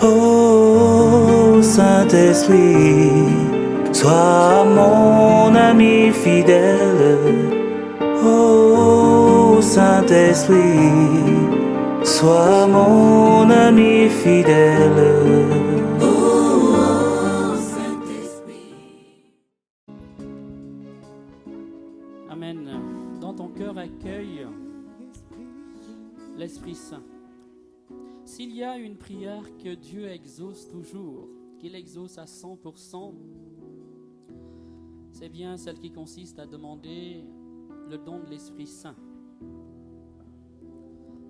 Oh Saint-Esprit, sois mon ami fidèle. Oh Saint-Esprit, sois mon ami fidèle. Oh Saint-Esprit. Amen. Dans ton cœur, accueille l'Esprit Saint. S'il y a une prière que Dieu exauce toujours, qu'il exauce à 100%, c'est bien celle qui consiste à demander le don de l'Esprit Saint.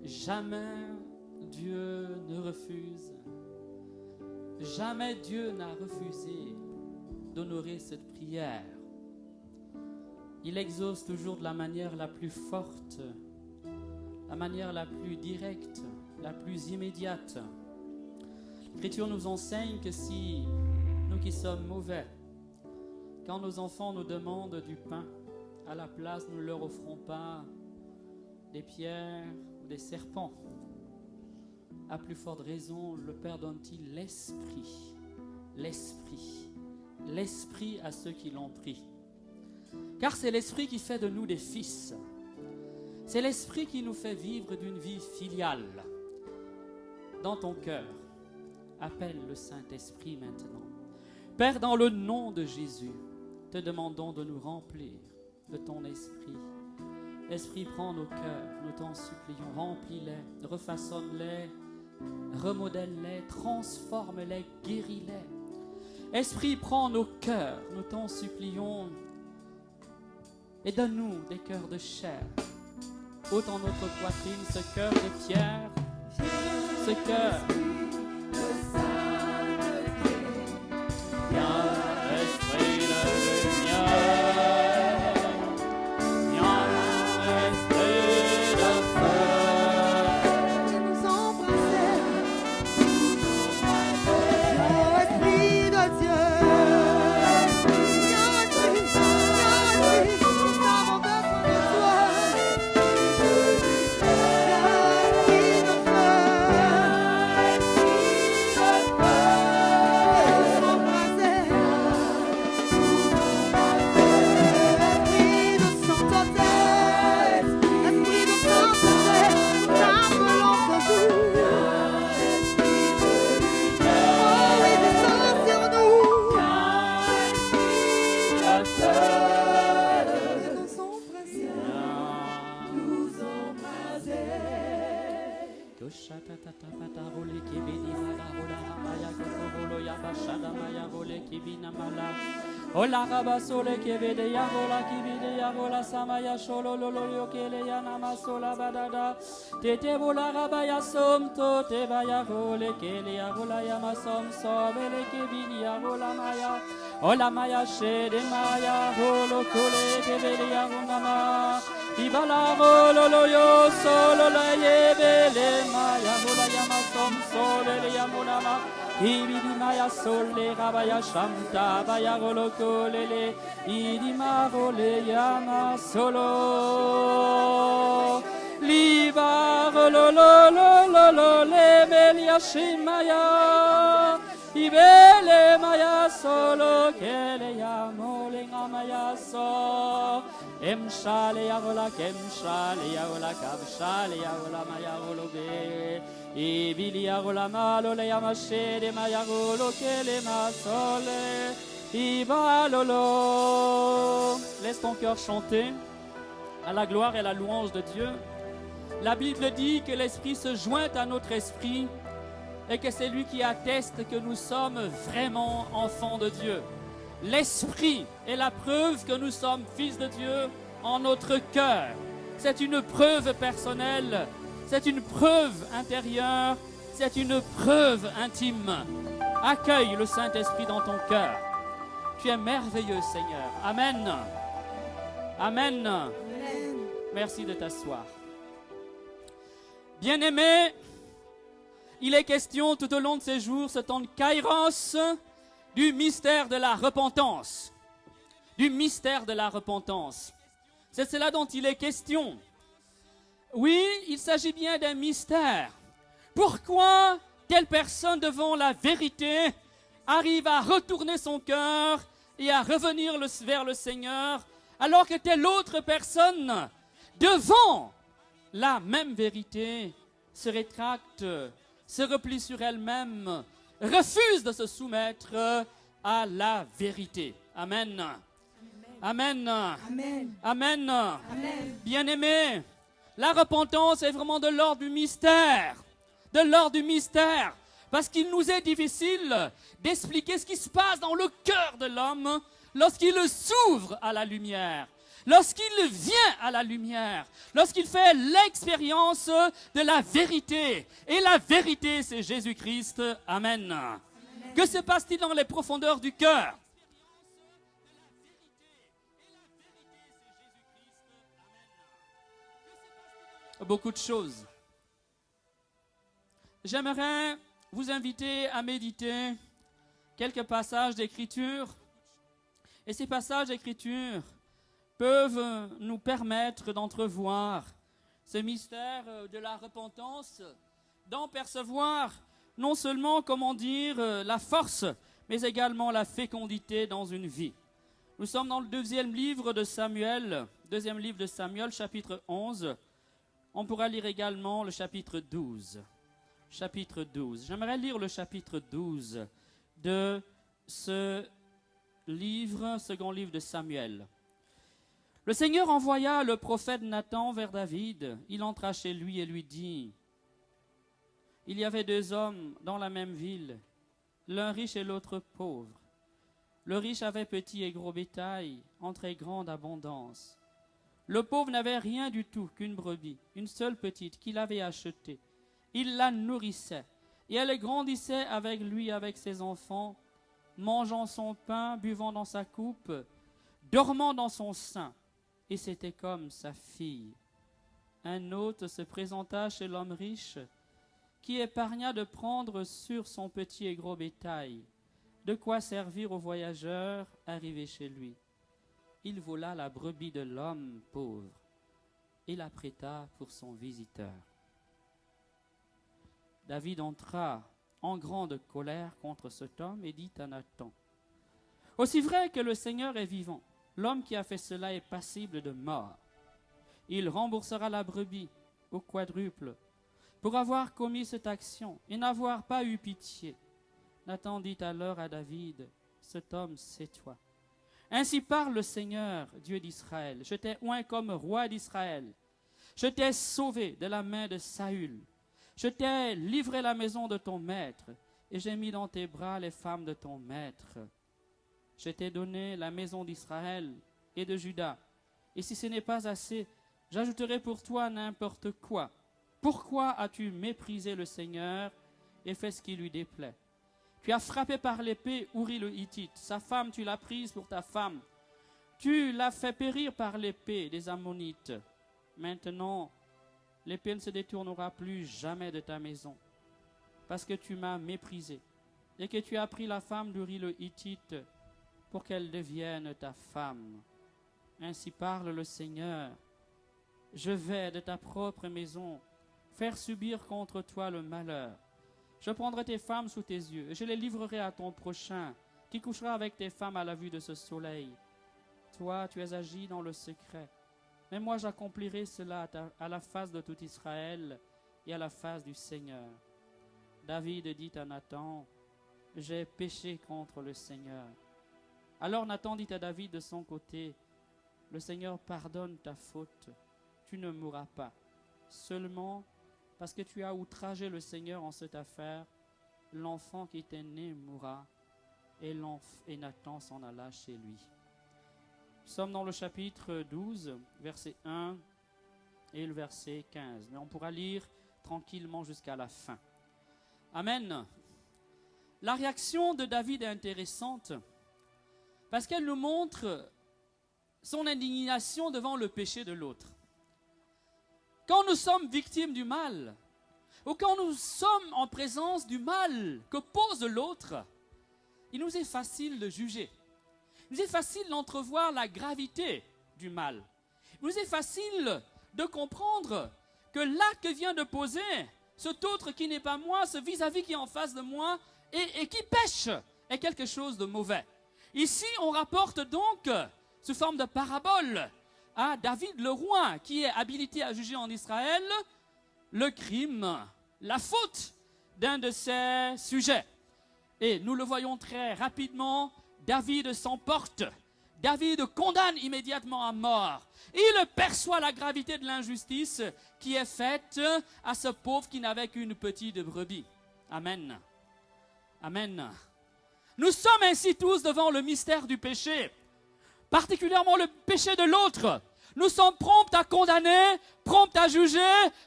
Jamais Dieu ne refuse, jamais Dieu n'a refusé d'honorer cette prière. Il exauce toujours de la manière la plus forte, la manière la plus directe, la plus immédiate. L'Écriture nous enseigne que si nous qui sommes mauvais, quand nos enfants nous demandent du pain, à la place nous ne leur offrons pas des pierres ou des serpents. À plus forte raison, le Père donne-t-il l'Esprit, l'Esprit, l'Esprit à ceux qui l'ont pris. Car c'est l'Esprit qui fait de nous des fils. C'est l'Esprit qui nous fait vivre d'une vie filiale. Dans ton cœur, appelle le Saint-Esprit maintenant. Père, dans le nom de Jésus, te demandons de nous remplir de ton Esprit. Esprit, prends nos cœurs, nous t'en supplions, remplis-les, refaçonne-les, remodèle-les, transforme-les, guéris-les. Esprit, prends nos cœurs, nous t'en supplions, et donne-nous des cœurs de chair. Ôte en notre poitrine ce cœur de pierre, ce cœur. Viens, Esprit de lumière, viens, Esprit de feu, nous embrasser, Esprit de Dieu, viens, Esprit, nous avons besoin de toi. Ola rabasole kebede yagola kibide yagola samaya sholo lolo yokele yanama sola badada tete bola rabaya somto te baya gole kele yagola yama som sobele kebini yagola maya ola maya shede maya holo kole kebede yagona ibala holo yo solo la yebele maya hola yama som sobele yamona Ibidi maya sole rabaya shanta baya goloko lele idi marole yama solo liba lo le melia shimaya ibele maya solo kele yamole ngamaya so emshale yagola kemshale yagola kabshale yagola maya golobe Ibili yagola malo le yamashere mayagolo kele masole ibalolo. Laisse ton cœur chanter à la gloire et à la louange de Dieu. La Bible dit que l'Esprit se joint à notre esprit et que c'est lui qui atteste que nous sommes vraiment enfants de Dieu. L'Esprit est la preuve que nous sommes fils de Dieu en notre cœur. C'est une preuve personnelle. C'est une preuve intérieure, c'est une preuve intime. Accueille le Saint-Esprit dans ton cœur. Tu es merveilleux, Seigneur. Amen. Amen. Amen. Merci de t'asseoir. Bien-aimés, il est question tout au long de ces jours, ce temps de Kairos, du mystère de la repentance. Du mystère de la repentance. C'est cela dont il est question. Oui, il s'agit bien d'un mystère. Pourquoi telle personne devant la vérité arrive à retourner son cœur et à revenir vers le Seigneur, alors que telle autre personne, devant la même vérité, se rétracte, se replie sur elle-même, refuse de se soumettre à la vérité. Amen. Amen. Amen. Amen. Amen. Bien-aimés, la repentance est vraiment de l'ordre du mystère. De l'ordre du mystère. Parce qu'il nous est difficile d'expliquer ce qui se passe dans le cœur de l'homme lorsqu'il s'ouvre à la lumière, lorsqu'il vient à la lumière, lorsqu'il fait l'expérience de la vérité. Et la vérité, c'est Jésus-Christ. Amen. Amen. Que se passe-t-il dans les profondeurs du cœur? Beaucoup de choses. J'aimerais vous inviter à méditer quelques passages d'Écriture. Et ces passages d'Écriture peuvent nous permettre d'entrevoir ce mystère de la repentance, d'en percevoir non seulement, la force, mais également la fécondité dans une vie. Nous sommes dans le deuxième livre de Samuel, chapitre 11. On pourra lire également le chapitre 12. Chapitre 12. J'aimerais lire le chapitre 12 de ce livre, second livre de Samuel. Le Seigneur envoya le prophète Nathan vers David. Il entra chez lui et lui dit: il y avait 2 hommes dans la même ville, l'un riche et l'autre pauvre. Le riche avait petit et gros bétail, en très grande abondance. Le pauvre n'avait rien du tout qu'une brebis, une seule petite, qu'il avait achetée. Il la nourrissait, et elle grandissait avec lui, avec ses enfants, mangeant son pain, buvant dans sa coupe, dormant dans son sein, et c'était comme sa fille. Un hôte se présenta chez l'homme riche, qui épargna de prendre sur son petit et gros bétail, de quoi servir aux voyageurs arrivés chez lui. Il vola la brebis de l'homme pauvre et la prêta pour son visiteur. David entra en grande colère contre cet homme et dit à Nathan: aussi vrai que le Seigneur est vivant, l'homme qui a fait cela est passible de mort. Il remboursera la brebis au quadruple pour avoir commis cette action et n'avoir pas eu pitié. Nathan dit alors à David: cet homme, c'est toi. Ainsi parle le Seigneur, Dieu d'Israël. Je t'ai oint comme roi d'Israël. Je t'ai sauvé de la main de Saül. Je t'ai livré la maison de ton maître, et j'ai mis dans tes bras les femmes de ton maître. Je t'ai donné la maison d'Israël et de Juda. Et si ce n'est pas assez, j'ajouterai pour toi n'importe quoi. Pourquoi as-tu méprisé le Seigneur et fait ce qui lui déplaît? Tu as frappé par l'épée Uri le Hittite. Sa femme, tu l'as prise pour ta femme. Tu l'as fait périr par l'épée des Ammonites. Maintenant, l'épée ne se détournera plus jamais de ta maison, parce que tu m'as méprisé et que tu as pris la femme d'Uri le Hittite pour qu'elle devienne ta femme. Ainsi parle le Seigneur: je vais de ta propre maison faire subir contre toi le malheur. Je prendrai tes femmes sous tes yeux et je les livrerai à ton prochain, qui couchera avec tes femmes à la vue de ce soleil. Toi, tu as agi dans le secret, mais moi j'accomplirai cela à la face de tout Israël et à la face du Seigneur. David dit à Nathan: j'ai péché contre le Seigneur. Alors Nathan dit à David de son côté: le Seigneur pardonne ta faute, tu ne mourras pas. Seulement, parce que tu as outragé le Seigneur en cette affaire, l'enfant qui était né mourra. Et Nathan s'en alla chez lui. Nous sommes dans le chapitre 12, verset 1 et le verset 15. Mais on pourra lire tranquillement jusqu'à la fin. Amen. La réaction de David est intéressante parce qu'elle nous montre son indignation devant le péché de l'autre. Quand nous sommes victimes du mal, ou quand nous sommes en présence du mal que pose l'autre, il nous est facile de juger. Il nous est facile d'entrevoir la gravité du mal. Il nous est facile de comprendre que l'acte que vient de poser cet autre qui n'est pas moi, ce vis-à-vis qui est en face de moi et qui pêche est quelque chose de mauvais. Ici, on rapporte donc, sous forme de parabole, à David le roi, qui est habilité à juger en Israël le crime, la faute d'un de ses sujets. Et nous le voyons très rapidement, David s'emporte. David condamne immédiatement à mort. Il perçoit la gravité de l'injustice qui est faite à ce pauvre qui n'avait qu'une petite brebis. Amen. Amen. Nous sommes ainsi tous devant le mystère du péché, particulièrement le péché de l'autre. Nous sommes prompts à condamner, prompts à juger,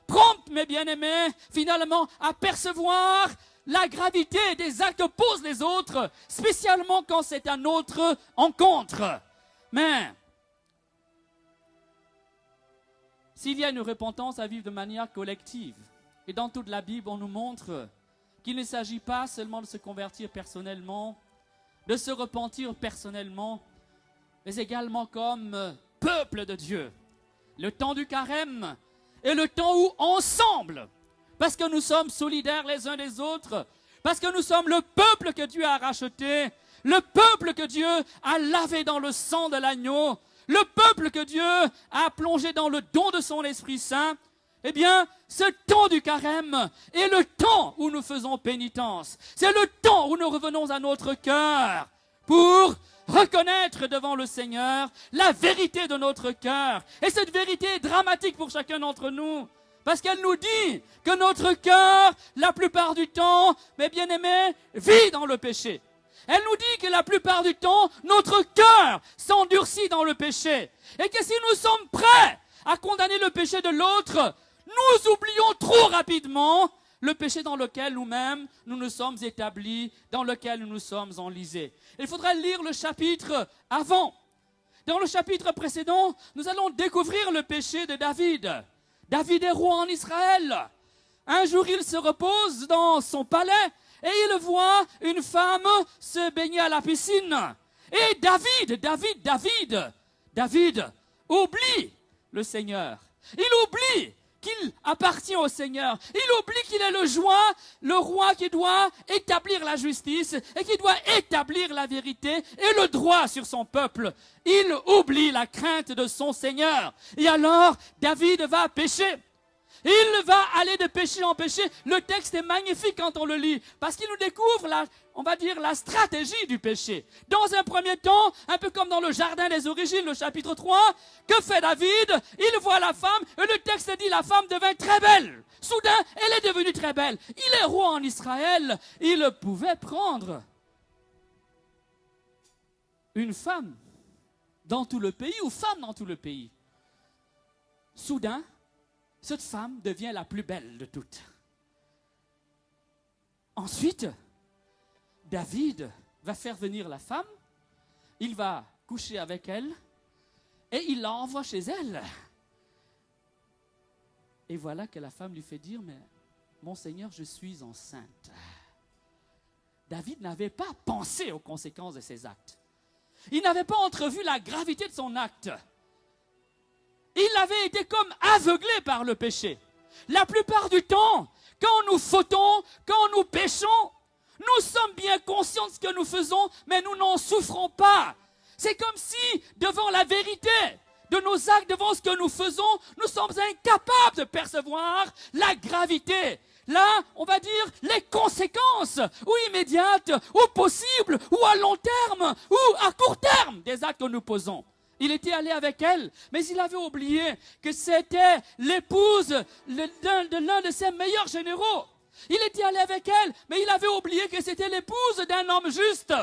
prompts, mes bien-aimés, finalement à percevoir la gravité des actes que posent les autres, spécialement quand c'est un autre encontre. Mais s'il y a une repentance à vivre de manière collective, et dans toute la Bible, on nous montre qu'il ne s'agit pas seulement de se convertir personnellement, de se repentir personnellement, mais également comme peuple de Dieu. Le temps du carême est le temps où ensemble, parce que nous sommes solidaires les uns des autres, parce que nous sommes le peuple que Dieu a racheté, le peuple que Dieu a lavé dans le sang de l'agneau, le peuple que Dieu a plongé dans le don de son Esprit Saint, eh bien, ce temps du carême est le temps où nous faisons pénitence. C'est le temps où nous revenons à notre cœur pour reconnaître devant le Seigneur la vérité de notre cœur. Et cette vérité est dramatique pour chacun d'entre nous, parce qu'elle nous dit que notre cœur, la plupart du temps, mes bien-aimés, vit dans le péché. Elle nous dit que la plupart du temps, notre cœur s'endurcit dans le péché. Et que si nous sommes prêts à condamner le péché de l'autre, nous oublions trop rapidement le péché dans lequel nous-mêmes nous nous sommes établis, dans lequel nous nous sommes enlisés. Il faudra lire le chapitre avant. Dans le chapitre précédent, nous allons découvrir le péché de David. David est roi en Israël. Un jour, il se repose dans son palais et il voit une femme se baigner à la piscine. Et David oublie le Seigneur. Il oublie qu'il appartient au Seigneur. Il oublie qu'il est le roi qui doit établir la justice et qui doit établir la vérité et le droit sur son peuple. Il oublie la crainte de son Seigneur. Et alors, David va pécher. Il va aller de péché en péché. Le texte est magnifique quand on le lit, parce qu'il nous découvre la stratégie du péché. Dans un premier temps, un peu comme dans le jardin des origines, le chapitre 3, que fait David? Il voit la femme, et le texte dit la femme devint très belle. Soudain, elle est devenue très belle. Il est roi en Israël. Il pouvait prendre une femme dans tout le pays, ou femme dans tout le pays. Soudain, cette femme devient la plus belle de toutes. Ensuite, David va faire venir la femme, il va coucher avec elle et il l'envoie chez elle. Et voilà que la femme lui fait dire, mais mon Seigneur, je suis enceinte. David n'avait pas pensé aux conséquences de ses actes. Il n'avait pas entrevu la gravité de son acte. Il avait été comme aveuglé par le péché. La plupart du temps, quand nous fautons, quand nous péchons, nous sommes bien conscients de ce que nous faisons, mais nous n'en souffrons pas. C'est comme si, devant la vérité de nos actes, devant ce que nous faisons, nous sommes incapables de percevoir la gravité. Là, on va dire les conséquences, ou immédiates, ou possibles, ou à long terme, ou à court terme des actes que nous posons. Il était allé avec elle, mais il avait oublié que c'était l'épouse de l'un de ses meilleurs généraux. Il était allé avec elle, mais il avait oublié que c'était l'épouse d'un homme juste.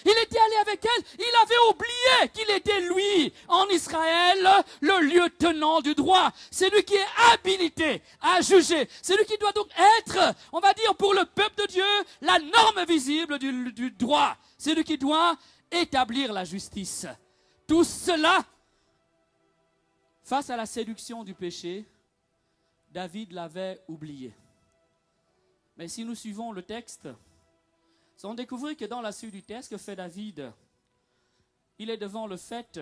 Il était allé avec elle, il avait oublié qu'il était lui, en Israël, le lieutenant du droit. C'est lui qui est habilité à juger. C'est lui qui doit donc être, on va dire, pour le peuple de Dieu, la norme visible du droit. C'est lui qui doit établir la justice. Tout cela, face à la séduction du péché, David l'avait oublié. Mais si nous suivons le texte, nous allons découvrir que dans la suite du texte, que fait David? Il est devant le fait.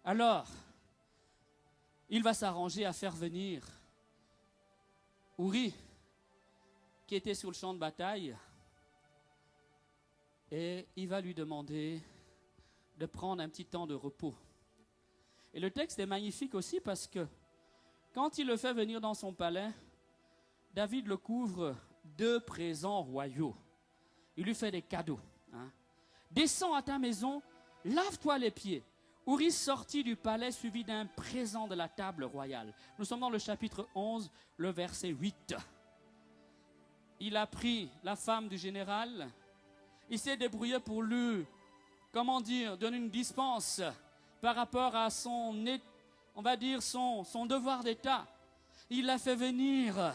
Alors, il va s'arranger à faire venir Uri, qui était sur le champ de bataille, et il va lui demander de prendre un petit temps de repos. Et le texte est magnifique aussi parce que quand il le fait venir dans son palais, David le couvre de présents royaux. Il lui fait des cadeaux. Descends à ta maison, lave-toi les pieds. Uri sortit du palais suivi d'un présent de la table royale. Nous sommes dans le chapitre 11, le verset 8. Il a pris la femme du général. Il s'est débrouillé pour lui, donner une dispense par rapport à son devoir d'État. Il l'a fait venir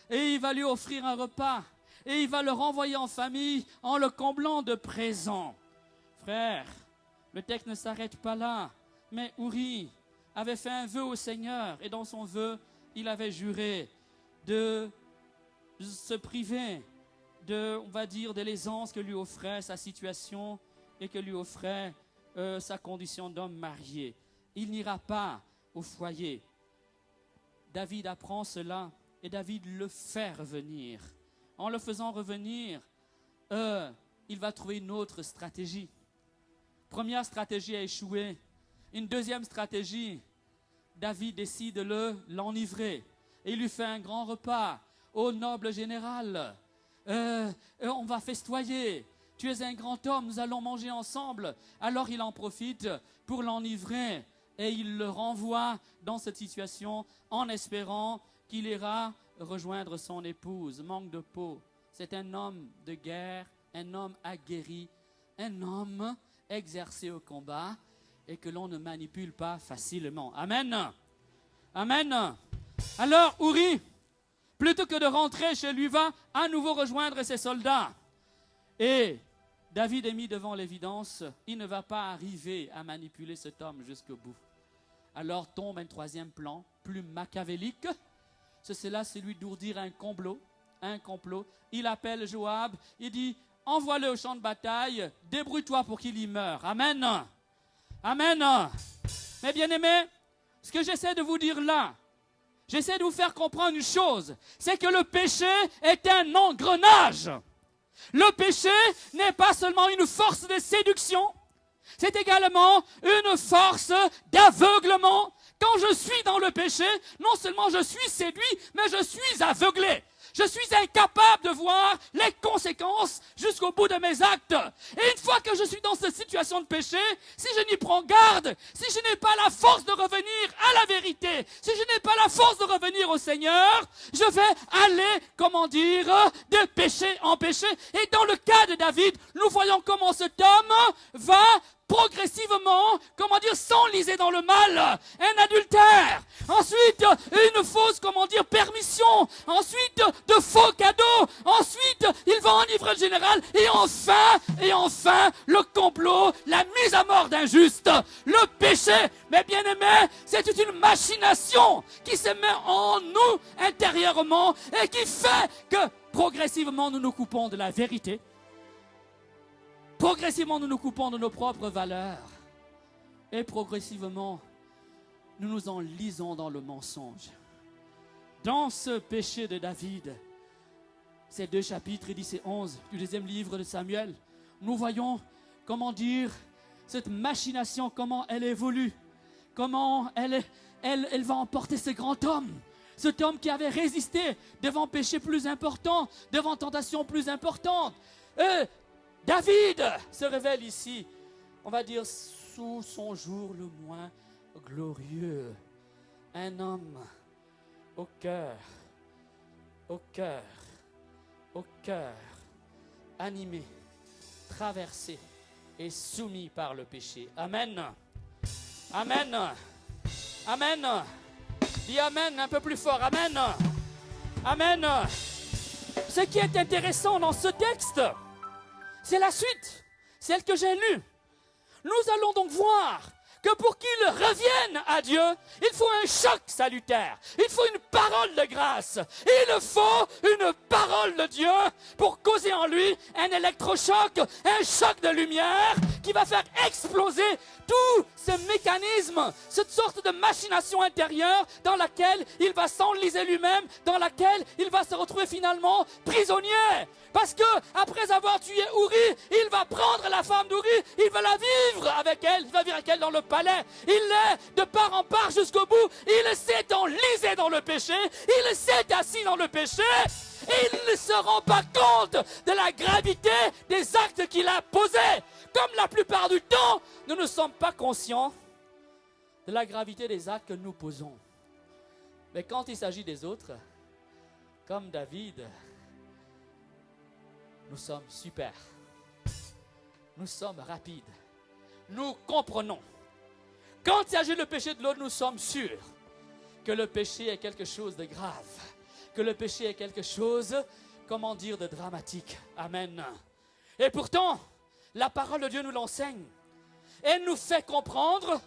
et il va lui offrir un repas et il va le renvoyer en famille en le comblant de présents. Frère, le texte ne s'arrête pas là, mais Uri avait fait un vœu au Seigneur et dans son vœu, il avait juré de se priver de l'aisance que lui offrait sa situation et que lui offrait sa condition d'homme marié. Il n'ira pas au foyer. David apprend cela et David le fait revenir. En le faisant revenir, il va trouver une autre stratégie. Première stratégie a échoué. Une deuxième stratégie, David décide de l'enivrer. Et il lui fait un grand repas au noble général. On va festoyer. Tu es un grand homme, nous allons manger ensemble. Alors il en profite pour l'enivrer. Et il le renvoie dans cette situation en espérant qu'il ira rejoindre son épouse. Manque de peau. C'est un homme de guerre, un homme aguerri, un homme exercé au combat et que l'on ne manipule pas facilement. Amen. Amen. Alors Uri, plutôt que de rentrer chez lui, va à nouveau rejoindre ses soldats. Et David est mis devant l'évidence, il ne va pas arriver à manipuler cet homme jusqu'au bout. Alors tombe un troisième plan, plus machiavélique. C'est celui d'ourdir un complot. Il appelle Joab, il dit, envoie-le au champ de bataille, débrouille-toi pour qu'il y meure. Amen. Amen. Mais bien aimés, ce que j'essaie de vous dire là, j'essaie de vous faire comprendre une chose, c'est que le péché est un engrenage. Le péché n'est pas seulement une force de séduction, c'est également une force d'aveuglement. Quand je suis dans le péché, non seulement je suis séduit, mais je suis aveuglé. Je suis incapable de voir les conséquences jusqu'au bout de mes actes. Et une fois que je suis dans cette situation de péché, si je n'y prends garde, si je n'ai pas la force de revenir à la vérité, si je n'ai pas la force de revenir au Seigneur, je vais aller, de péché en péché. Et dans le cas de David, nous voyons comment cet homme va progressivement, s'enliser dans le mal, un adultère, ensuite une fausse, permission, ensuite de faux cadeaux, ensuite il va enivrer le général, et enfin, le complot, la mise à mort d'un juste, le péché, mes bien-aimés, c'est une machination qui se met en nous intérieurement et qui fait que progressivement nous nous coupons de la vérité. Progressivement, nous nous coupons de nos propres valeurs. Et progressivement, nous nous enlisons dans le mensonge. Dans ce péché de David, ces 2 chapitres, 10 et 11 du 2e livre de Samuel, nous voyons, cette machination, comment elle évolue, comment elle va emporter ce grand homme. Cet homme qui avait résisté devant péché plus important, devant tentation plus importante. David se révèle ici, sous son jour le moins glorieux. Un homme au cœur animé, traversé et soumis par le péché. Amen. Amen. Amen. Dis amen un peu plus fort. Amen. Amen. Ce qui est intéressant dans ce texte, c'est la suite, celle que j'ai lue. Nous allons donc voir que pour qu'il revienne à Dieu, il faut un choc salutaire, il faut une parole de grâce, il faut une parole de Dieu pour causer en lui un électrochoc, un choc de lumière qui va faire exploser tout ce mécanisme, cette sorte de machination intérieure dans laquelle il va s'enliser lui-même, dans laquelle il va se retrouver finalement prisonnier. Parce que après avoir tué Uri, il va prendre la femme d'Uri, il va la vivre avec elle, il va vivre avec elle dans le palais. Il est de part en part jusqu'au bout, il s'est enlisé dans le péché, il s'est assis dans le péché. Et il ne se rend pas compte de la gravité des actes qu'il a posés. Comme la plupart du temps, nous ne sommes pas conscients de la gravité des actes que nous posons. Mais quand il s'agit des autres, comme David, nous sommes super. Nous sommes rapides. Nous comprenons. Quand il s'agit du péché de l'autre, nous sommes sûrs que le péché est quelque chose de grave. Que le péché est quelque chose, comment dire, de dramatique. Amen. Et pourtant, la parole de Dieu nous l'enseigne. Elle nous fait comprendre,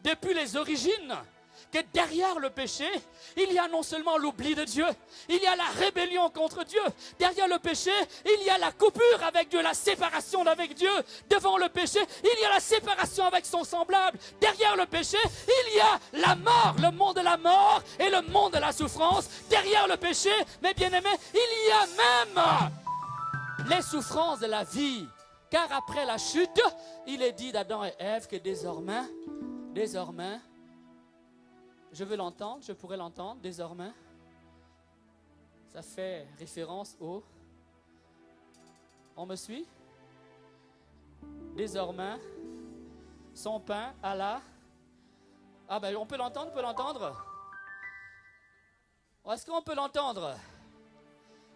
depuis les origines, que derrière le péché, il y a non seulement l'oubli de Dieu, il y a la rébellion contre Dieu. Derrière le péché, il y a la coupure avec Dieu, la séparation avec Dieu. Devant le péché, il y a la séparation avec son semblable. Derrière le péché, il y a la mort, le monde de la mort et le monde de la souffrance. Derrière le péché, mes bien-aimés, il y a même les souffrances de la vie. Car après la chute, il est dit d'Adam et Ève que désormais, je veux l'entendre, je pourrais l'entendre, désormais. Ça fait référence au... On me suit? Désormais, son pain à la... Ah ben on peut l'entendre, Est-ce qu'on peut l'entendre?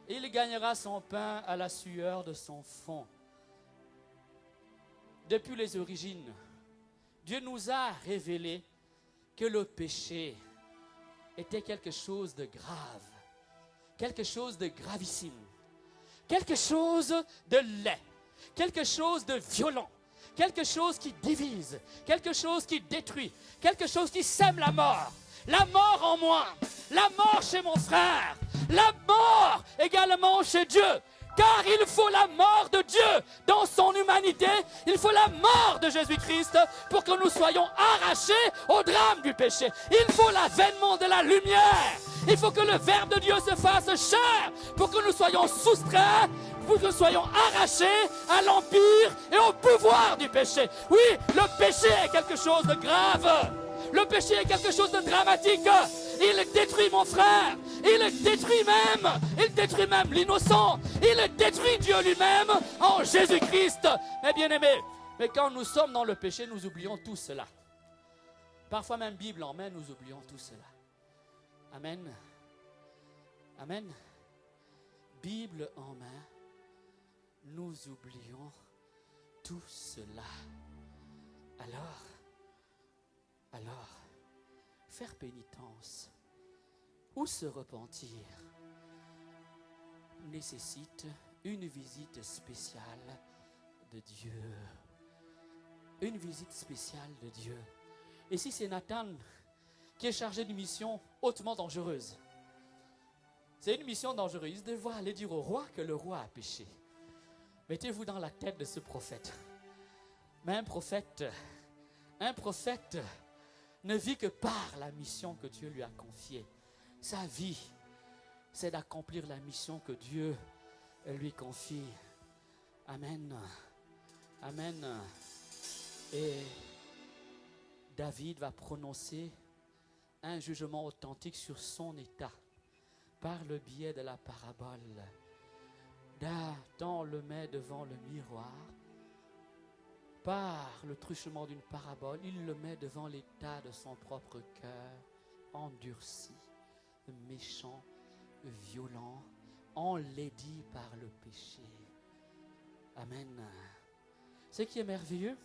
Il gagnera son pain à la sueur de son front. Depuis les origines, Dieu nous a révélé que le péché était quelque chose de grave, quelque chose de gravissime, quelque chose de laid, quelque chose de violent, quelque chose qui divise, quelque chose qui détruit, quelque chose qui sème la mort en moi, la mort chez mon frère, la mort également chez Dieu. Car il faut la mort de Dieu dans son humanité. Il faut la mort de Jésus-Christ pour que nous soyons arrachés au drame du péché. Il faut l'avènement de la lumière. Il faut que le Verbe de Dieu se fasse chair pour que nous soyons soustraits, pour que nous soyons arrachés à l'empire et au pouvoir du péché. Oui, le péché est quelque chose de grave. Le péché est quelque chose de dramatique. Il détruit mon frère. Il détruit même l'innocent. Il détruit Dieu lui-même en Jésus-Christ. Mes bien-aimés, mais quand nous sommes dans le péché, nous oublions tout cela. Parfois même Bible en main, nous oublions tout cela. Amen. Amen. Bible en main, nous oublions tout cela. Alors, faire pénitence ou se repentir nécessite une visite spéciale de Dieu. Une visite spéciale de Dieu. Et si c'est Nathan qui est chargé d'une mission hautement dangereuse, c'est une mission dangereuse. Il devra aller dire au roi que le roi a péché. Mettez-vous dans la tête de ce prophète. Mais un prophète ne vit que par la mission que Dieu lui a confiée. Sa vie, c'est d'accomplir la mission que Dieu lui confie. Amen. Amen. Et David va prononcer un jugement authentique sur son état par le biais de la parabole. Nathan le met devant le miroir. Par le truchement d'une parabole, il le met devant l'état de son propre cœur, endurci, méchant, violent, enlaidi par le péché. Amen. Ce qui est merveilleux,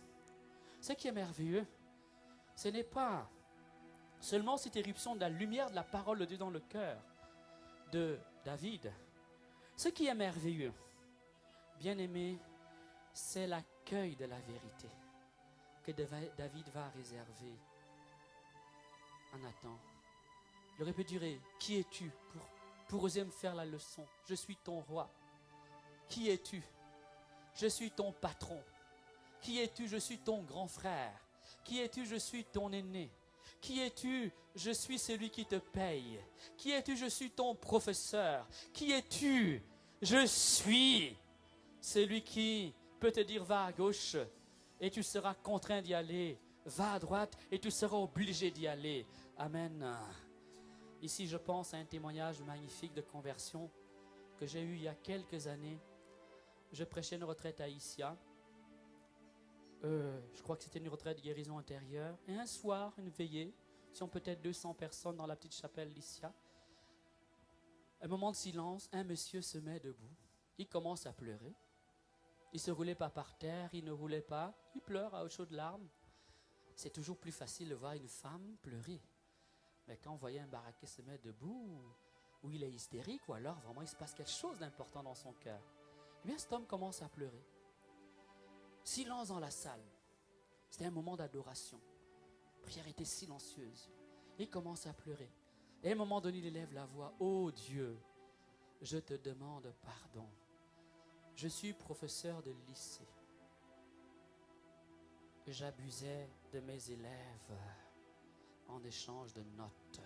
ce n'est pas seulement cette éruption de la lumière de la parole de Dieu dans le cœur de David. Ce qui est merveilleux, bien-aimé, c'est l'accueil de la vérité que David va réserver à Nathan. Il aurait pu dire, qui es-tu pour oser me faire la leçon? Je suis ton roi. Qui es-tu? Je suis ton patron. Qui es-tu? Je suis ton grand frère. Qui es-tu? Je suis ton aîné. Qui es-tu? Je suis celui qui te paye. Qui es-tu? Je suis ton professeur. Qui es-tu? Je suis celui qui peut te dire va à gauche et tu seras contraint d'y aller. Va à droite et tu seras obligé d'y aller. Amen. Ici, je pense à un témoignage magnifique de conversion que j'ai eu il y a quelques années. Je prêchais une retraite à Issia. Je crois que c'était une retraite de guérison intérieure. Et un soir, une veillée, si on peut-être 200 personnes dans la petite chapelle d'Issia. Un moment de silence, un monsieur se met debout. Il commence à pleurer. Il ne se roulait pas par terre, il ne roulait pas. Il pleure à chaudes larmes. C'est toujours plus facile de voir une femme pleurer. Mais quand on voyait un baraquet se mettre debout, ou il est hystérique, ou alors vraiment il se passe quelque chose d'important dans son cœur, eh bien cet homme commence à pleurer. Silence dans la salle. C'était un moment d'adoration. La prière était silencieuse. Il commence à pleurer. Et à un moment donné, il élève la voix. Oh Dieu, je te demande pardon. Je suis professeur de lycée. J'abusais de mes élèves en échange de notes.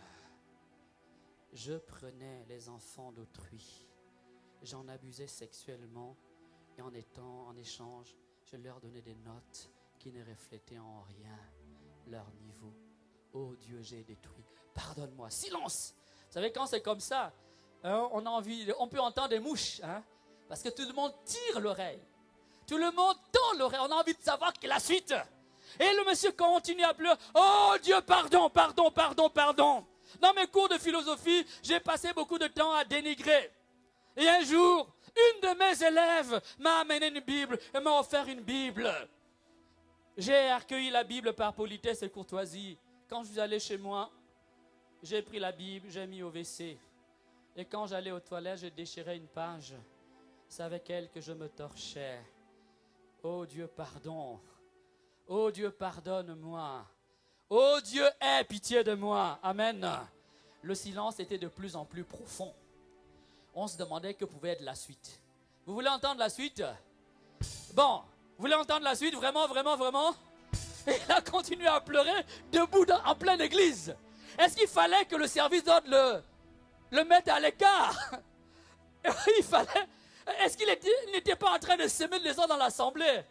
Je prenais les enfants d'autrui. J'en abusais sexuellement et en échange, je leur donnais des notes qui ne reflétaient en rien leur niveau. Oh Dieu, j'ai détruit. Pardonne-moi. Silence! Vous savez, quand c'est comme ça, hein, on peut entendre des mouches, hein, parce que tout le monde tire l'oreille. Tout le monde tend l'oreille. On a envie de savoir quelle est la suite. Et le monsieur continue à pleurer. Oh Dieu, pardon, pardon, pardon, pardon. Dans mes cours de philosophie, j'ai passé beaucoup de temps à dénigrer. Et un jour, une de mes élèves m'a amené une Bible et m'a offert une Bible. J'ai accueilli la Bible par politesse et courtoisie. Quand je suis allé chez moi, j'ai pris la Bible, j'ai mis au WC. Et quand j'allais aux toilettes, j'ai déchiré une page. C'est avec elle que je me torchais. Oh Dieu, pardon. Oh Dieu, pardonne-moi. Oh Dieu, aie pitié de moi. Amen. Le silence était de plus en plus profond. On se demandait que pouvait être la suite. Vous voulez entendre la suite? Bon, vous voulez entendre la suite? Vraiment, vraiment, vraiment? Et il a continué à pleurer debout en pleine église. Est-ce qu'il fallait que le service d'ordre le mette à l'écart? Il fallait. Est-ce qu'il n'était pas en train de semer le désordre dans l'assemblée?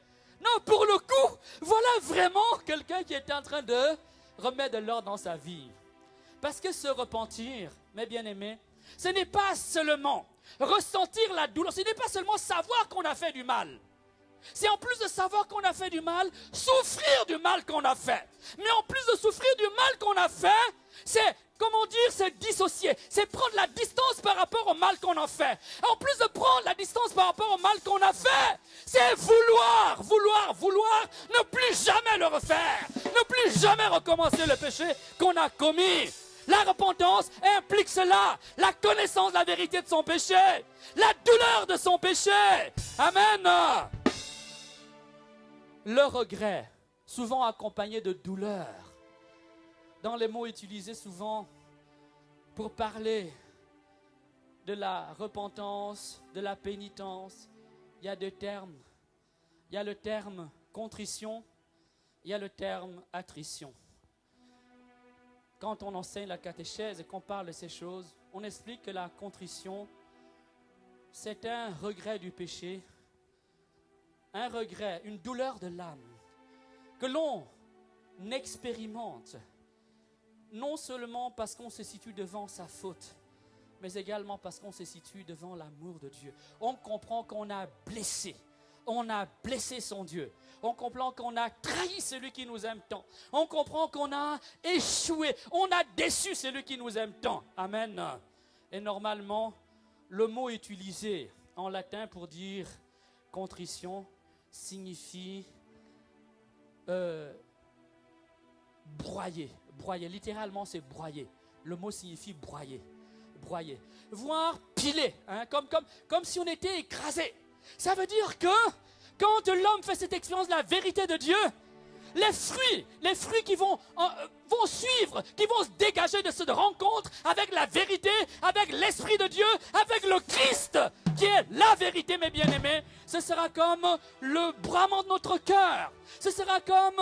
Non, pour le coup, voilà vraiment quelqu'un qui était en train de remettre de l'ordre dans sa vie. Parce que se repentir, mes bien-aimés, ce n'est pas seulement ressentir la douleur, ce n'est pas seulement savoir qu'on a fait du mal. C'est en plus de savoir qu'on a fait du mal, souffrir du mal qu'on a fait. Mais en plus de souffrir du mal qu'on a fait, c'est, comment dire, c'est dissocier. C'est prendre la distance par rapport au mal qu'on a fait. En plus de prendre la distance par rapport au mal qu'on a fait, c'est vouloir ne plus jamais le refaire. Ne plus jamais recommencer le péché qu'on a commis. La repentance implique cela, la connaissance de la vérité de son péché, la douleur de son péché. Amen. Le regret, souvent accompagné de douleur. Dans les mots utilisés souvent pour parler de la repentance, de la pénitence, il y a deux termes. Il y a le terme contrition, il y a le terme attrition. Quand on enseigne la catéchèse et qu'on parle de ces choses, on explique que la contrition, c'est un regret du péché, un regret, une douleur de l'âme, que l'on expérimente, non seulement parce qu'on se situe devant sa faute, mais également parce qu'on se situe devant l'amour de Dieu. On comprend qu'on a blessé son Dieu. On comprend qu'on a trahi celui qui nous aime tant. On comprend qu'on a échoué, on a déçu celui qui nous aime tant. Amen. Et normalement, le mot utilisé en latin pour dire contrition signifie broyer. Broyer, littéralement c'est broyer. Le mot signifie broyer. Broyer. Voire piler, hein, comme si on était écrasé. Ça veut dire que quand l'homme fait cette expérience de la vérité de Dieu, les fruits qui vont suivre, qui vont se dégager de cette rencontre avec la vérité, avec l'Esprit de Dieu, avec le Christ qui est la vérité, mes bien-aimés, ce sera comme le bramement de notre cœur. Ce sera comme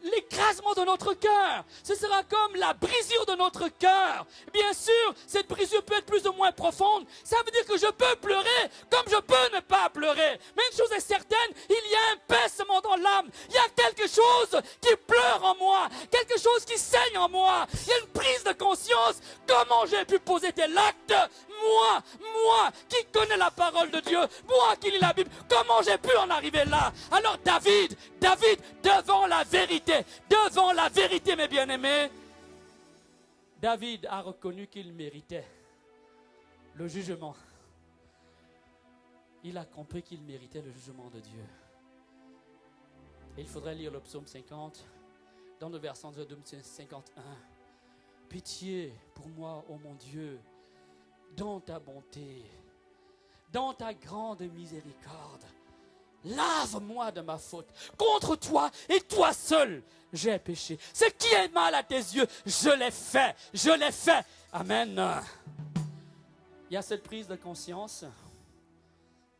l'écrasement de notre cœur. Ce sera comme la brisure de notre cœur. Bien sûr, cette brisure peut être plus ou moins profonde. Ça veut dire que je peux pleurer comme je peux ne pas pleurer. Mais une chose est certaine, il y a un pincement dans l'âme. Il y a quelque chose qui pleure en moi. Quelque chose qui saigne en moi. Il y a une prise de conscience. Comment j'ai pu poser tel acte? Moi, qui connais la parole de Dieu, moi qui lis la Bible, comment j'ai pu en arriver là? Alors David, devant la vérité, mes bien-aimés, David a reconnu qu'il méritait le jugement. Il a compris qu'il méritait le jugement de Dieu. Et il faudrait lire le psaume 50, dans le verset 51. Pitié pour moi, ô mon Dieu, dans ta bonté, dans ta grande miséricorde, lave-moi de ma faute. Contre toi et toi seul, j'ai péché. Ce qui est mal à tes yeux, je l'ai fait. Amen. Il y a cette prise de conscience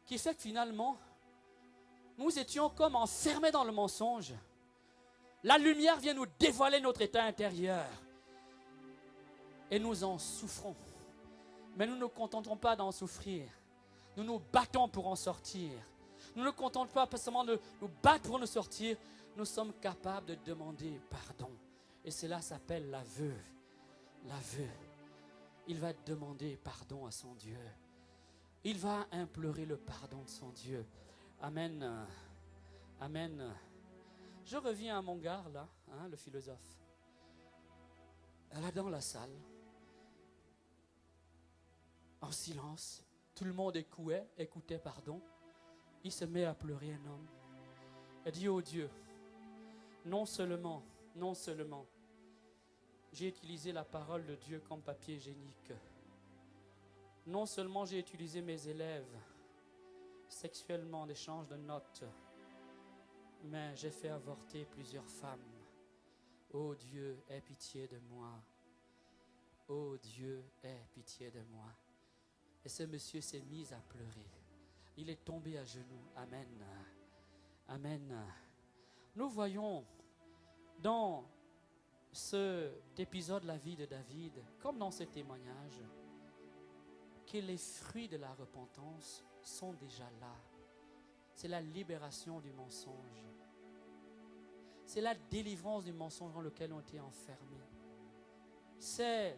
qui fait que finalement, nous étions comme enfermés dans le mensonge. La lumière vient nous dévoiler notre état intérieur. Et nous en souffrons. Mais nous ne nous contentons pas d'en souffrir. Nous nous battons pour en sortir. Nous ne nous contentons pas seulement de nous battre pour nous sortir. Nous sommes capables de demander pardon. Et cela s'appelle l'aveu. L'aveu. Il va demander pardon à son Dieu. Il va implorer le pardon de son Dieu. Amen. Amen. Je reviens à mon gars là, le philosophe. Là dans la salle. En silence, tout le monde écoutait, il se met à pleurer un homme. Il dit, oh Dieu, non seulement, j'ai utilisé la parole de Dieu comme papier hygiénique. Non seulement j'ai utilisé mes élèves sexuellement en échange de notes, mais j'ai fait avorter plusieurs femmes. Oh Dieu, aie pitié de moi. Oh Dieu, aie pitié de moi. Et ce monsieur s'est mis à pleurer. Il est tombé à genoux. Amen. Amen. Nous voyons dans cet épisode de la vie de David, comme dans ce témoignage, que les fruits de la repentance sont déjà là. C'est la libération du mensonge. C'est la délivrance du mensonge dans lequel on était enfermés. C'est,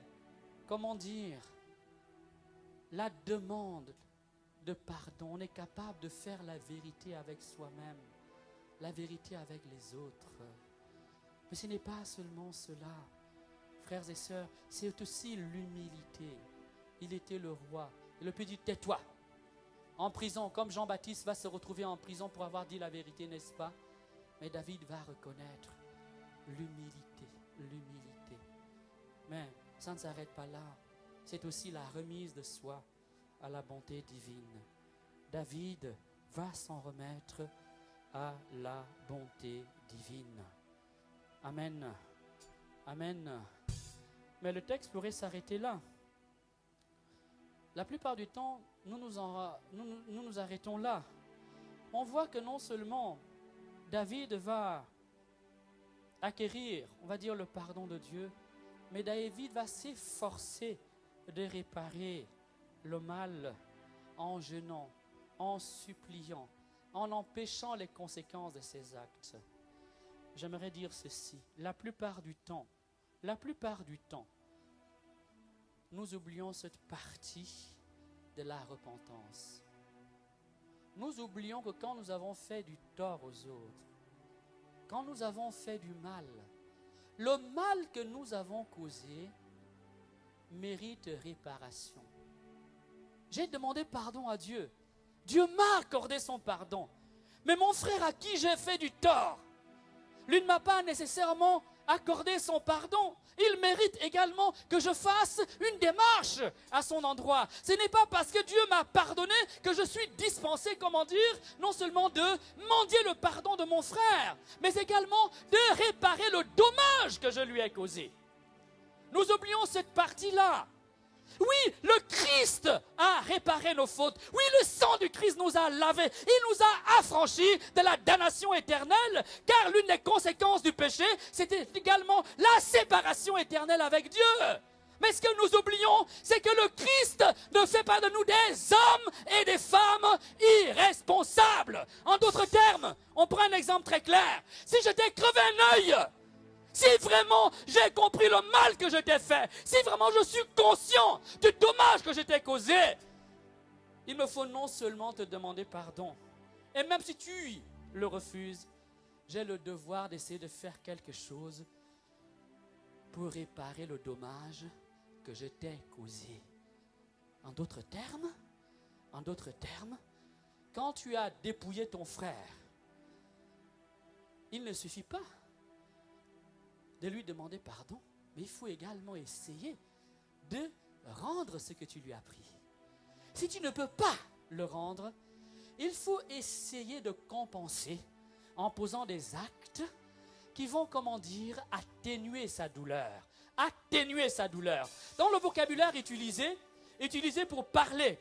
comment dire, la demande de pardon. On est capable de faire la vérité avec soi-même, la vérité avec les autres. Mais ce n'est pas seulement cela, frères et sœurs, c'est aussi l'humilité. Il était le roi. Et le peut dire, tais-toi. En prison, comme Jean-Baptiste va se retrouver en prison pour avoir dit la vérité, n'est-ce pas? Mais David va reconnaître l'humilité. Mais ça ne s'arrête pas là. C'est aussi la remise de soi à la bonté divine. David va s'en remettre à la bonté divine. Amen. Amen. Mais le texte pourrait s'arrêter là. La plupart du temps, nous nous arrêtons là. On voit que non seulement David va acquérir, on va dire, le pardon de Dieu, mais David va s'efforcer de réparer le mal en jeûnant, en suppliant, en empêchant les conséquences de ses actes. J'aimerais dire ceci, la plupart du temps, nous oublions cette partie de la repentance. Nous oublions que quand nous avons fait du tort aux autres, quand nous avons fait du mal, le mal que nous avons causé mérite réparation. J'ai demandé pardon à Dieu. Dieu m'a accordé son pardon. Mais mon frère à qui j'ai fait du tort, lui ne m'a pas nécessairement accordé son pardon. Il mérite également que je fasse une démarche à son endroit. Ce n'est pas parce que Dieu m'a pardonné que je suis dispensé, comment dire, non seulement de mendier le pardon de mon frère, mais également de réparer le dommage que je lui ai causé. Nous oublions cette partie-là. Oui, le Christ a réparé nos fautes. Oui, le sang du Christ nous a lavés. Il nous a affranchis de la damnation éternelle, car l'une des conséquences du péché, c'était également la séparation éternelle avec Dieu. Mais ce que nous oublions, c'est que le Christ ne fait pas de nous des hommes et des femmes irresponsables. En d'autres termes, on prend un exemple très clair. Si je t'ai crevé un œil, si vraiment j'ai compris le mal que je t'ai fait, si vraiment je suis conscient du dommage que je t'ai causé, il me faut non seulement te demander pardon, et même si tu le refuses, j'ai le devoir d'essayer de faire quelque chose pour réparer le dommage que je t'ai causé. En d'autres termes, quand tu as dépouillé ton frère, il ne suffit pas de lui demander pardon, mais il faut également essayer de rendre ce que tu lui as pris. Si tu ne peux pas le rendre, il faut essayer de compenser en posant des actes qui vont, atténuer sa douleur. Atténuer sa douleur. Dans le vocabulaire utilisé pour parler,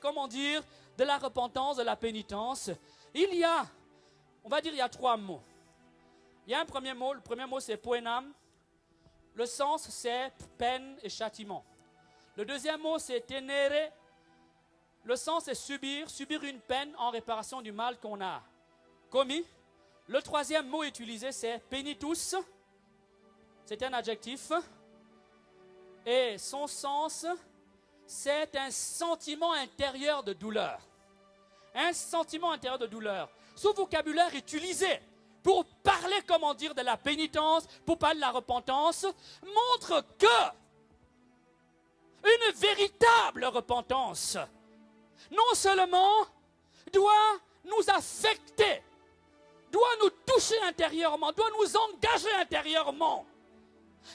de la repentance, de la pénitence, il y a 3 mots. Il y a un premier mot, le premier mot c'est poenam. Le sens, c'est peine et châtiment. Le deuxième mot, c'est tenere. Le sens, c'est subir une peine en réparation du mal qu'on a commis. Le troisième mot utilisé, c'est penitus. C'est un adjectif. Et son sens, c'est un sentiment intérieur de douleur. Un sentiment intérieur de douleur. Ce vocabulaire utilisé pour parler, de la pénitence, pour parler de la repentance, montre que une véritable repentance, non seulement doit nous affecter, doit nous toucher intérieurement, doit nous engager intérieurement.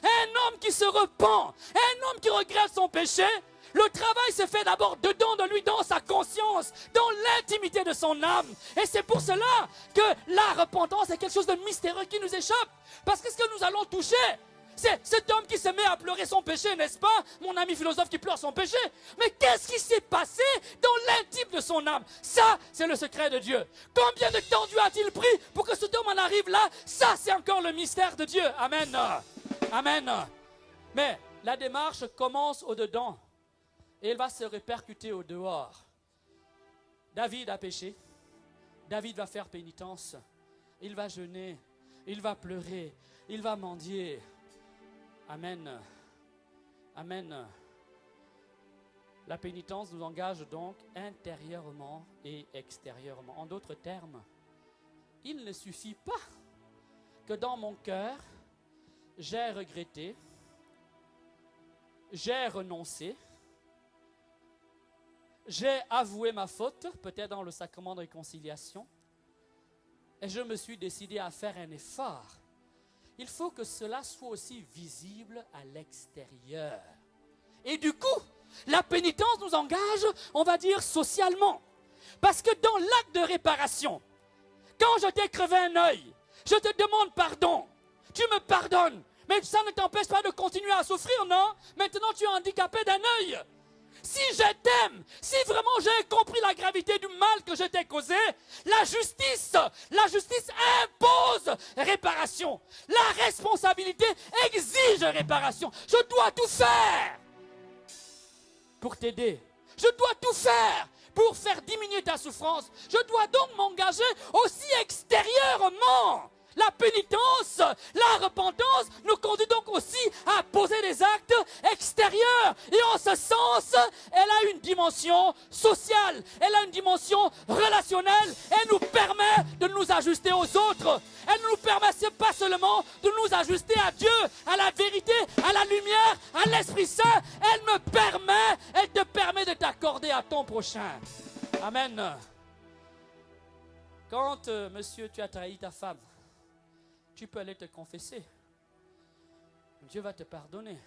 Un homme qui se repent, un homme qui regrette son péché, le travail se fait d'abord dedans de lui, dans sa conscience, dans l'intimité de son âme. Et c'est pour cela que la repentance est quelque chose de mystérieux qui nous échappe. Parce que ce que nous allons toucher, c'est cet homme qui se met à pleurer son péché, n'est-ce pas? Mon ami philosophe qui pleure son péché. Mais qu'est-ce qui s'est passé dans l'intime de son âme? Ça, c'est le secret de Dieu. Combien de temps Dieu a-t-il pris pour que cet homme en arrive là? Ça, c'est encore le mystère de Dieu. Amen. Amen. Mais la démarche commence au-dedans. Et il va se répercuter au dehors. David a péché. David va faire pénitence. Il va jeûner. Il va pleurer. Il va mendier. Amen. Amen. La pénitence nous engage donc intérieurement et extérieurement. En d'autres termes, il ne suffit pas que dans mon cœur, j'ai regretté, j'ai renoncé, j'ai avoué ma faute, peut-être dans le sacrement de réconciliation, et je me suis décidé à faire un effort. Il faut que cela soit aussi visible à l'extérieur. Et du coup, la pénitence nous engage, socialement. Parce que dans l'acte de réparation, quand je t'ai crevé un œil, je te demande pardon, tu me pardonnes, mais ça ne t'empêche pas de continuer à souffrir, non? Maintenant, tu es handicapé d'un œil. Si je t'aime, si vraiment j'ai compris la gravité du mal que je t'ai causé, la justice impose réparation. La responsabilité exige réparation. Je dois tout faire pour t'aider. Je dois tout faire pour faire diminuer ta souffrance. Je dois donc m'engager aussi extérieurement. La pénitence, la repentance nous conduit donc aussi à poser des actes extérieurs. Et en ce sens, elle a une dimension sociale, elle a une dimension relationnelle. Elle nous permet de nous ajuster aux autres. Elle ne nous permet pas seulement de nous ajuster à Dieu, à la vérité, à la lumière, à l'Esprit Saint. Elle te permet de t'accorder à ton prochain. Amen. Quand, monsieur, tu as trahi ta femme, tu peux aller te confesser. Dieu va te pardonner.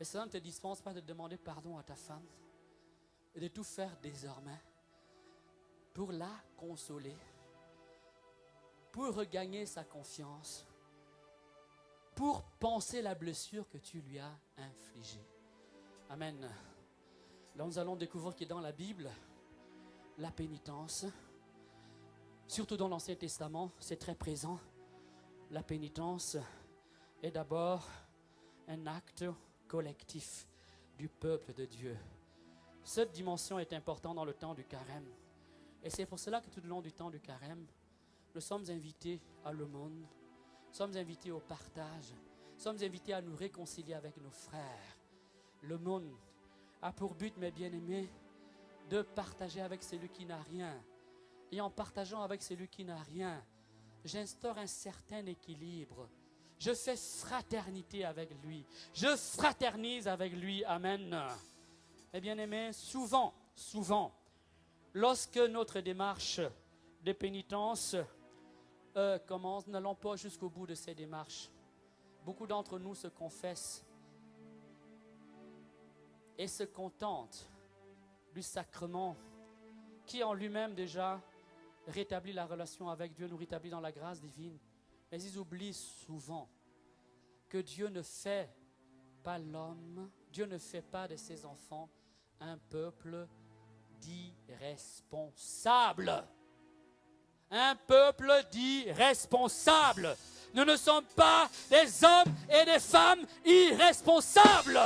Et cela ne te dispense pas de demander pardon à ta femme et de tout faire désormais pour la consoler, pour regagner sa confiance, pour penser la blessure que tu lui as infligée. Amen. Là, nous allons découvrir que dans la Bible, la pénitence, surtout dans l'Ancien Testament, c'est très présent. La pénitence est d'abord un acte collectif du peuple de Dieu. Cette dimension est importante dans le temps du carême. Et c'est pour cela que tout le long du temps du carême, nous sommes invités à l'aumône, nous sommes invités au partage, nous sommes invités à nous réconcilier avec nos frères. L'aumône a pour but, mes bien-aimés, de partager avec celui qui n'a rien. Et en partageant avec celui qui n'a rien, j'instaure un certain équilibre. Je fais fraternité avec lui. Je fraternise avec lui. Amen. Mes bien-aimés, souvent, lorsque notre démarche de pénitence commence, n'allons pas jusqu'au bout de ces démarches. Beaucoup d'entre nous se confessent et se contentent du sacrement qui en lui-même déjà rétablit la relation avec Dieu, nous rétablit dans la grâce divine. Mais ils oublient souvent que Dieu ne fait pas l'homme, Dieu ne fait pas de ses enfants un peuple d'irresponsables. Un peuple d'irresponsables. Nous ne sommes pas des hommes et des femmes irresponsables.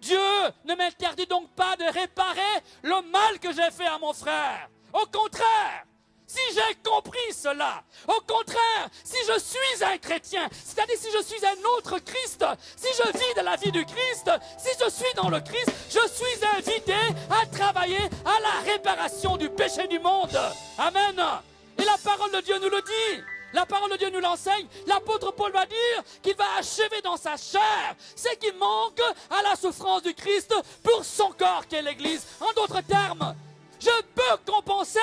Dieu ne m'interdit donc pas de réparer le mal que j'ai fait à mon frère. Au contraire, si j'ai compris cela, au contraire, si je suis un chrétien, c'est-à-dire si je suis un autre Christ, si je vis de la vie du Christ, si je suis dans le Christ, je suis invité à travailler à la réparation du péché du monde. Amen. Et la parole de Dieu nous le dit. La parole de Dieu nous l'enseigne. L'apôtre Paul va dire qu'il va achever dans sa chair ce qui manque à la souffrance du Christ pour son corps qu'est l'Église. En d'autres termes, je peux compenser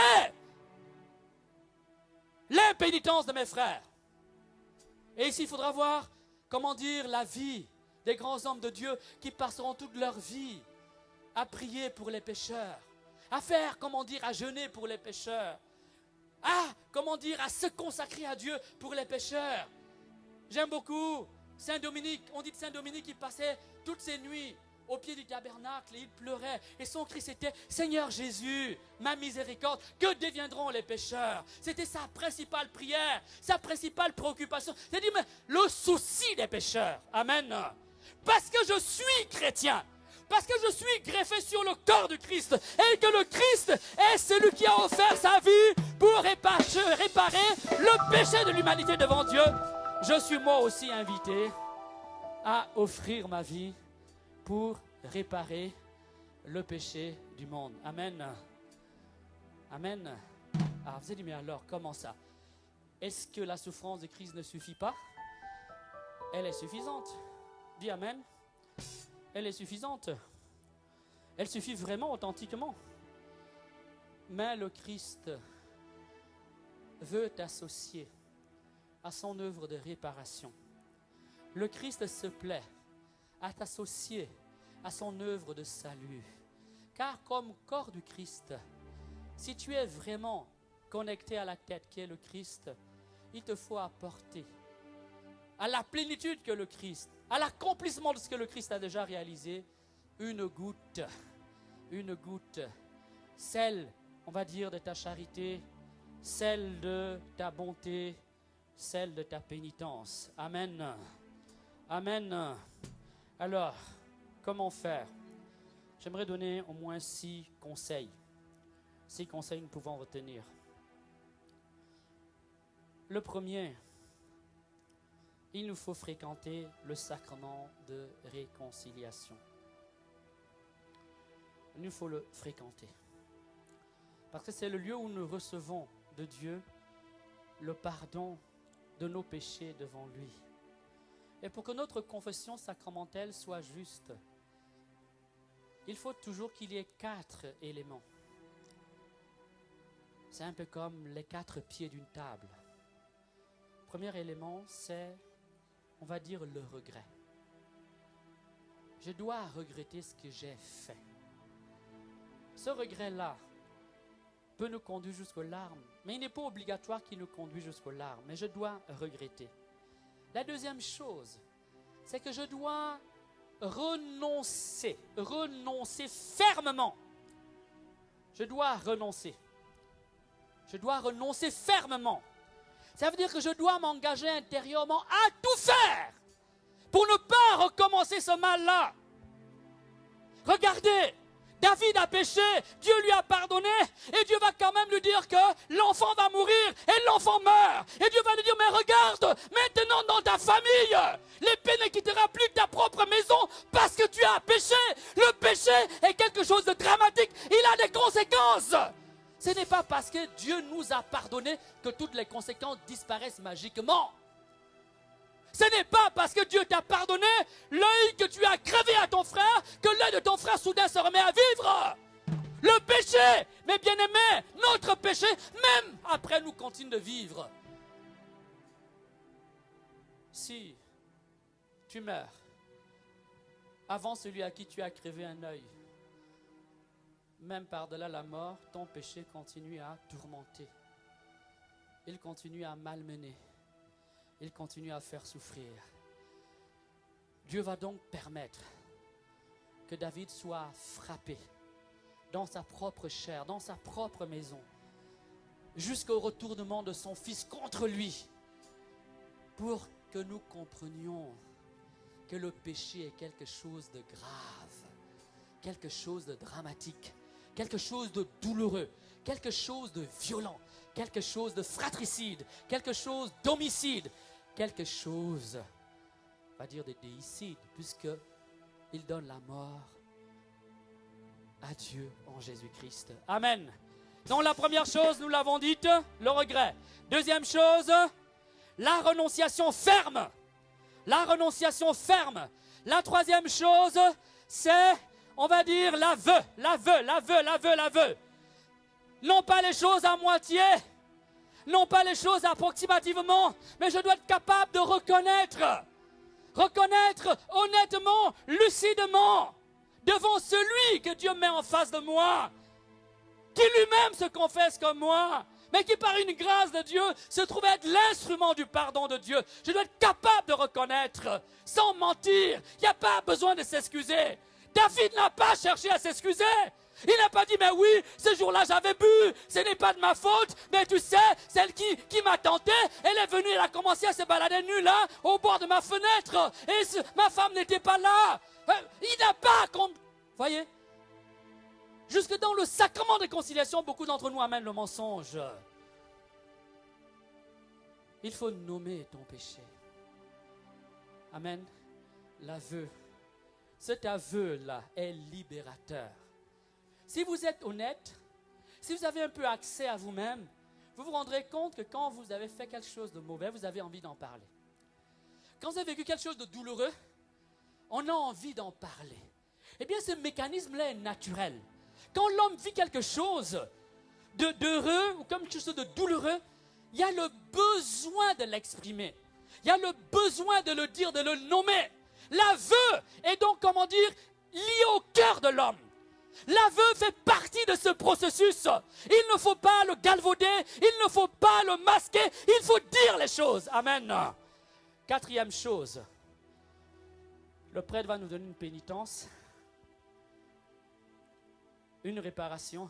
l'impénitence de mes frères. Et ici, il faudra voir, comment dire, la vie des grands hommes de Dieu qui passeront toute leur vie à prier pour les pécheurs, à faire, comment dire, à jeûner pour les pécheurs, à se consacrer à Dieu pour les pécheurs. J'aime beaucoup Saint Dominique. On dit de Saint Dominique qu'il passait toutes ses nuits au pied du tabernacle et il pleurait. Et son cri c'était « Seigneur Jésus, ma miséricorde, que deviendront les pécheurs ?» C'était sa principale prière, sa principale préoccupation. C'est-à-dire le souci des pécheurs. Amen. Parce que je suis chrétien. Parce que je suis greffé sur le corps du Christ et que le Christ est celui qui a offert sa vie pour réparer le péché de l'humanité devant Dieu. Je suis moi aussi invité à offrir ma vie pour réparer le péché du monde. Amen. Amen. Ah, vous allez dire, mais alors, comment ça? Est-ce que la souffrance de Christ ne suffit pas? Elle est suffisante. Dis Amen. Elle est suffisante. Elle suffit vraiment authentiquement. Mais le Christ veut t'associer à son œuvre de réparation. Le Christ se plaît à t'associer à son œuvre de salut. Car comme corps du Christ, si tu es vraiment connecté à la tête qui est le Christ, il te faut apporter à la plénitude que le Christ, à l'accomplissement de ce que le Christ a déjà réalisé, une goutte, celle, on va dire, de ta charité, celle de ta bonté, celle de ta pénitence. Amen. Amen. Alors, comment faire? J'aimerais donner au moins 6 conseils. 6 conseils nous pouvons retenir. Le premier, il nous faut fréquenter le sacrement de réconciliation. Il nous faut le fréquenter. Parce que c'est le lieu où nous recevons de Dieu le pardon de nos péchés devant lui. Et pour que notre confession sacramentelle soit juste, il faut toujours qu'il y ait 4 éléments. C'est un peu comme les 4 pieds d'une table. Le premier élément, c'est, on va dire, le regret. Je dois regretter ce que j'ai fait. Ce regret-là peut nous conduire jusqu'aux larmes, mais il n'est pas obligatoire qu'il nous conduise jusqu'aux larmes, mais je dois regretter. La deuxième chose, c'est que je dois renoncer fermement. Je dois renoncer. Je dois renoncer fermement. Ça veut dire que je dois m'engager intérieurement à tout faire pour ne pas recommencer ce mal-là. Regardez, David a péché, Dieu lui a pardonné et Dieu va quand même lui dire que l'enfant va mourir et l'enfant meurt. Et Dieu va lui dire, mais regarde, maintenant dans ta famille, l'épée ne quittera plus ta propre maison parce que tu as péché. Le péché est quelque chose de dramatique, il a des conséquences. Ce n'est pas parce que Dieu nous a pardonné que toutes les conséquences disparaissent magiquement. Ce n'est pas parce que Dieu t'a pardonné l'œil que tu as crevé à ton frère que l'œil de ton frère soudain se remet à vivre. Le péché, mes bien-aimés, notre péché, même après nous continue de vivre. Si tu meurs avant celui à qui tu as crevé un œil, même par-delà la mort, ton péché continue à tourmenter. Il continue à malmener. Il continue à faire souffrir. Dieu va donc permettre que David soit frappé dans sa propre chair, dans sa propre maison, jusqu'au retournement de son fils contre lui, pour que nous comprenions que le péché est quelque chose de grave, quelque chose de dramatique, quelque chose de douloureux, quelque chose de violent, quelque chose de fratricide, quelque chose d'homicide, quelque chose, on va dire de déicide, puisqu'il donne la mort à Dieu en Jésus-Christ. Amen. Donc la première chose, nous l'avons dite, le regret. Deuxième chose, la renonciation ferme. La renonciation ferme. La troisième chose, c'est, on va dire, l'aveu. Non pas les choses à moitié, non pas les choses approximativement, mais je dois être capable de reconnaître honnêtement, lucidement, devant celui que Dieu met en face de moi, qui lui-même se confesse comme moi, mais qui par une grâce de Dieu se trouve être l'instrument du pardon de Dieu. Je dois être capable de reconnaître, sans mentir. Il n'y a pas besoin de s'excuser. David n'a pas cherché à s'excuser. Il n'a pas dit, mais oui, ce jour-là j'avais bu, ce n'est pas de ma faute, mais tu sais, celle qui m'a tenté, elle est venue, elle a commencé à se balader nue là, au bord de ma fenêtre, et ma femme n'était pas là. Il n'a pas, voyez, jusque dans le sacrement de réconciliation, beaucoup d'entre nous amènent le mensonge. Il faut nommer ton péché. Amen. L'aveu. Cet aveu-là est libérateur. Si vous êtes honnête, si vous avez un peu accès à vous-même, vous vous rendrez compte que quand vous avez fait quelque chose de mauvais, vous avez envie d'en parler. Quand vous avez vécu quelque chose de douloureux, on a envie d'en parler. Eh bien, ce mécanisme-là est naturel. Quand l'homme vit quelque chose d'heureux ou comme quelque chose de douloureux, il y a le besoin de l'exprimer. Il y a le besoin de le dire, de le nommer. L'aveu est donc, comment dire, lié au cœur de l'homme. L'aveu fait partie de ce processus. Il ne faut pas le galvauder, il ne faut pas le masquer, il faut dire les choses. Amen. Quatrième chose, le prêtre va nous donner une pénitence, une réparation.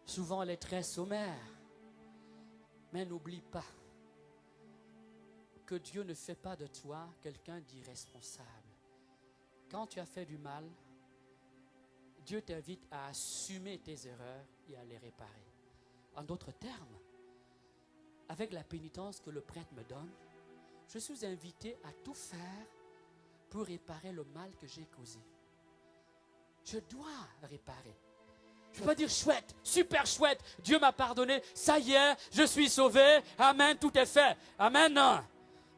Souvent elle est très sommaire, mais n'oublie pas que Dieu ne fait pas de toi quelqu'un d'irresponsable. Quand tu as fait du mal, Dieu t'invite à assumer tes erreurs et à les réparer. En d'autres termes, avec la pénitence que le prêtre me donne, je suis invité à tout faire pour réparer le mal que j'ai causé. Je dois réparer. Je ne peux pas dire chouette, super chouette, Dieu m'a pardonné, ça y est, je suis sauvé, amen, tout est fait. Amen, non.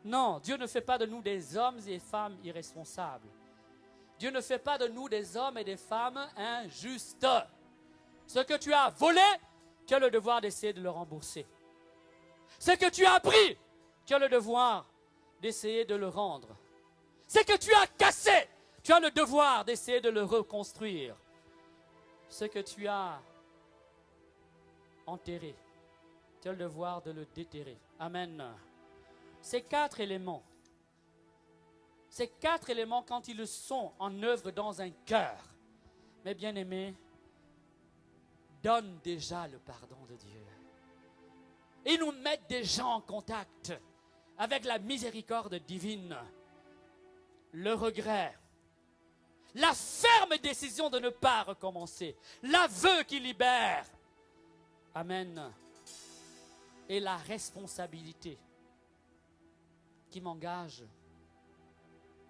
Non, Dieu ne fait pas de nous des hommes et femmes irresponsables. Dieu ne fait pas de nous des hommes et des femmes injustes. Ce que tu as volé, tu as le devoir d'essayer de le rembourser. Ce que tu as pris, tu as le devoir d'essayer de le rendre. Ce que tu as cassé, tu as le devoir d'essayer de le reconstruire. Ce que tu as enterré, tu as le devoir de le déterrer. Amen. Ces 4 éléments Ces 4 éléments, quand ils sont en œuvre dans un cœur, mes bien-aimés, donnent déjà le pardon de Dieu. Ils nous mettent déjà en contact avec la miséricorde divine, le regret, la ferme décision de ne pas recommencer, l'aveu qui libère. Amen. Et la responsabilité qui m'engage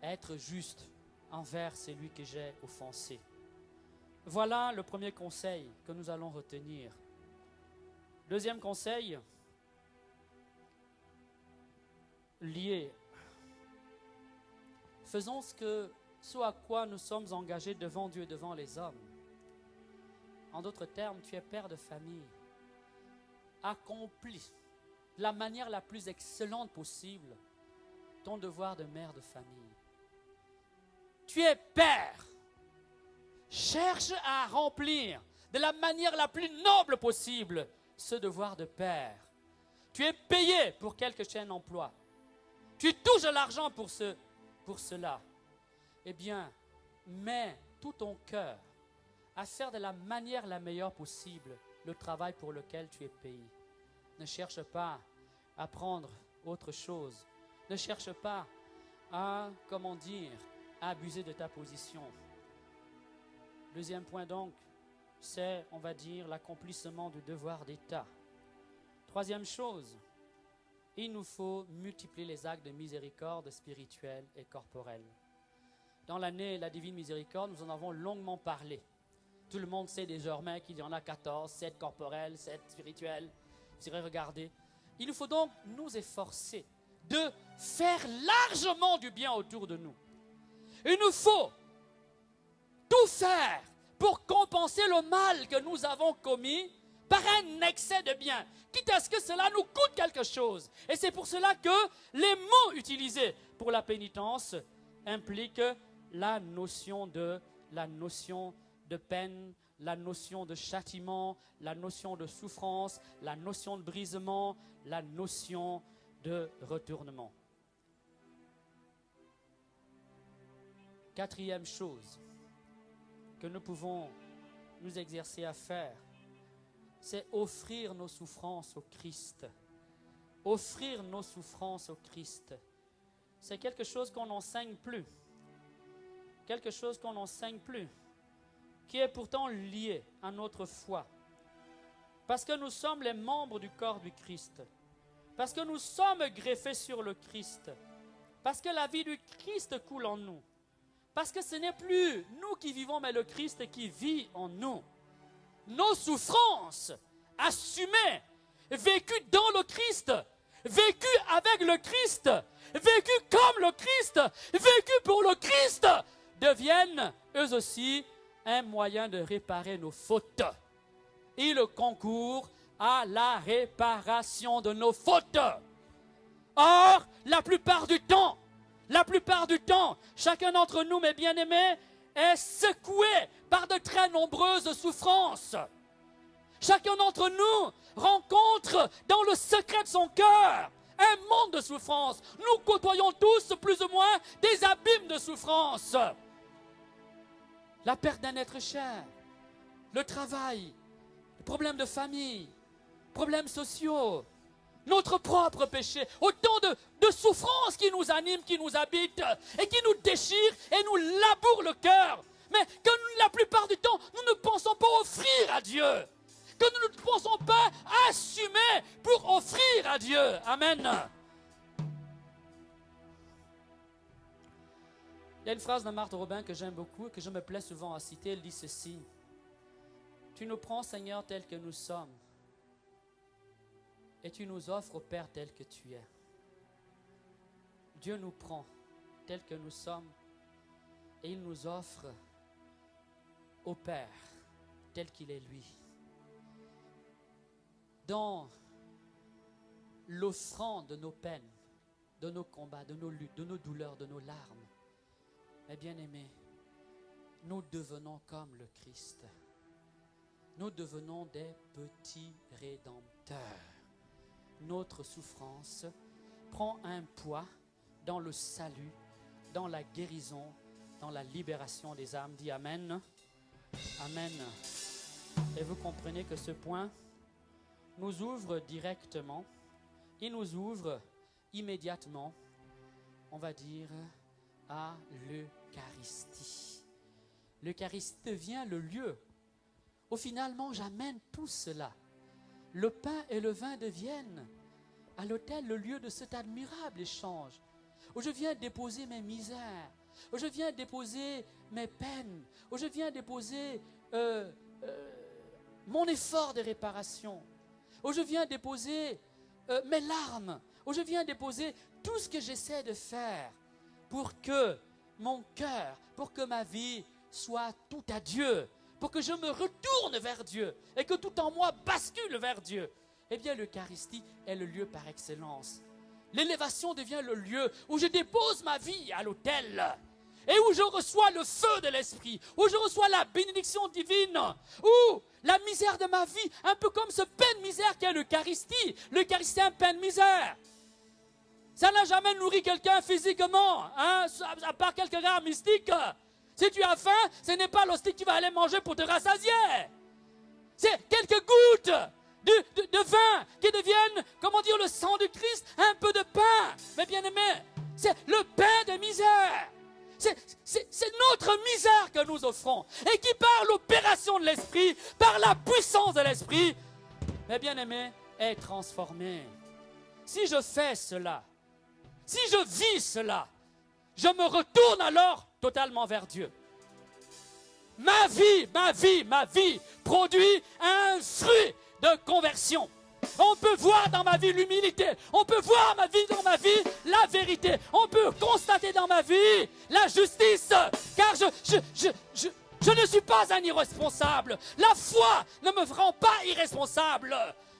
à être juste envers celui que j'ai offensé. Voilà le premier conseil que nous allons retenir. Deuxième conseil, lié. Faisons ce à quoi nous sommes engagés devant Dieu et devant les hommes. En d'autres termes, tu es père de famille. Accomplis de la manière la plus excellente possible ton devoir de mère de famille. Tu es père. Cherche à remplir de la manière la plus noble possible ce devoir de père. Tu es payé pour quelque chaîne d'emploi. Tu touches de l'argent pour cela. Eh bien, mets tout ton cœur à faire de la manière la meilleure possible le travail pour lequel tu es payé. Ne cherche pas à prendre autre chose. Ne cherche pas à, abuser de ta position. Deuxième point donc, c'est, on va dire, l'accomplissement du devoir d'État. Troisième chose, il nous faut multiplier les actes de miséricorde spirituelle et corporelle. Dans l'année la divine miséricorde, nous en avons longuement parlé. Tout le monde sait désormais qu'il y en a 14, 7 corporelles, 7 spirituelles. Vous irez regarder. Il nous faut donc nous efforcer de faire largement du bien autour de nous. Il nous faut tout faire pour compenser le mal que nous avons commis par un excès de bien, quitte à ce que cela nous coûte quelque chose. Et c'est pour cela que les mots utilisés pour la pénitence impliquent la notion de peine, la notion de châtiment, la notion de souffrance, la notion de brisement, la notion de retournement. Quatrième chose que nous pouvons nous exercer à faire, c'est offrir nos souffrances au Christ. Offrir nos souffrances au Christ. C'est quelque chose qu'on n'enseigne plus. Quelque chose qu'on n'enseigne plus, qui est pourtant lié à notre foi. Parce que nous sommes les membres du corps du Christ. Parce que nous sommes greffés sur le Christ. Parce que la vie du Christ coule en nous. Parce que ce n'est plus nous qui vivons, mais le Christ qui vit en nous. Nos souffrances, assumées, vécues dans le Christ, vécues avec le Christ, vécues comme le Christ, vécues pour le Christ, deviennent eux aussi un moyen de réparer nos fautes. Ils concourent à la réparation de nos fautes. Or, la plupart du temps, chacun d'entre nous, mes bien-aimés, est secoué par de très nombreuses souffrances. Chacun d'entre nous rencontre dans le secret de son cœur un monde de souffrance. Nous côtoyons tous plus ou moins des abîmes de souffrance. La perte d'un être cher, le travail, les problèmes de famille, problèmes sociaux, notre propre péché, autant de souffrances qui nous animent, qui nous habitent et qui nous déchirent et nous labourent le cœur. Mais que la plupart du temps, nous ne pensons pas offrir à Dieu. Que nous ne pensons pas assumer pour offrir à Dieu. Amen. Il y a une phrase de Marthe Robin que j'aime beaucoup et que je me plais souvent à citer. Elle dit ceci: tu nous prends, Seigneur, tels que nous sommes, et tu nous offres au Père tel que tu es. Dieu nous prend tels que nous sommes, et il nous offre au Père tel qu'il est lui. Dans l'offrande de nos peines, de nos combats, de nos luttes, de nos douleurs, de nos larmes, mes bien-aimés, nous devenons comme le Christ. Nous devenons des petits rédempteurs. Notre souffrance prend un poids dans le salut dans la guérison, dans la libération des âmes. Dis Amen. Amen. Et vous comprenez que ce point nous ouvre directement, il nous ouvre immédiatement, on va dire, à l'Eucharistie. L'Eucharistie devient le lieu où finalement j'amène tout cela. Le pain et le vin deviennent à l'autel le lieu de cet admirable échange, où je viens déposer mes misères, où je viens déposer mes peines, où je viens déposer mon effort de réparation, où je viens déposer mes larmes, où je viens déposer tout ce que j'essaie de faire pour que mon cœur, pour que ma vie soit tout à Dieu, pour que je me retourne vers Dieu et que tout en moi bascule vers Dieu. Eh bien, l'Eucharistie est le lieu par excellence. L'élévation devient le lieu où je dépose ma vie à l'autel et où je reçois le feu de l'Esprit, où je reçois la bénédiction divine, où la misère de ma vie, un peu comme ce pain de misère qu'est l'Eucharistie. L'Eucharistie est un pain de misère. Ça n'a jamais nourri quelqu'un physiquement, hein, à part quelques rares mystiques. Si tu as faim, ce n'est pas l'hostie que tu vas aller manger pour te rassasier. C'est quelques gouttes de vin qui deviennent, comment dire, le sang de Christ, un peu de pain. Mais bien aimé, c'est le pain de misère. C'est notre misère que nous offrons. Et qui par l'opération de l'Esprit, par la puissance de l'Esprit, mais bien aimé, est transformé. Si je fais cela, si je vis cela, je me retourne alors totalement vers Dieu. Ma vie produit un fruit de conversion. On peut voir dans ma vie l'humilité. On peut voir dans ma vie la vérité. On peut constater dans ma vie la justice. Car je ne suis pas un irresponsable. La foi ne me rend pas irresponsable.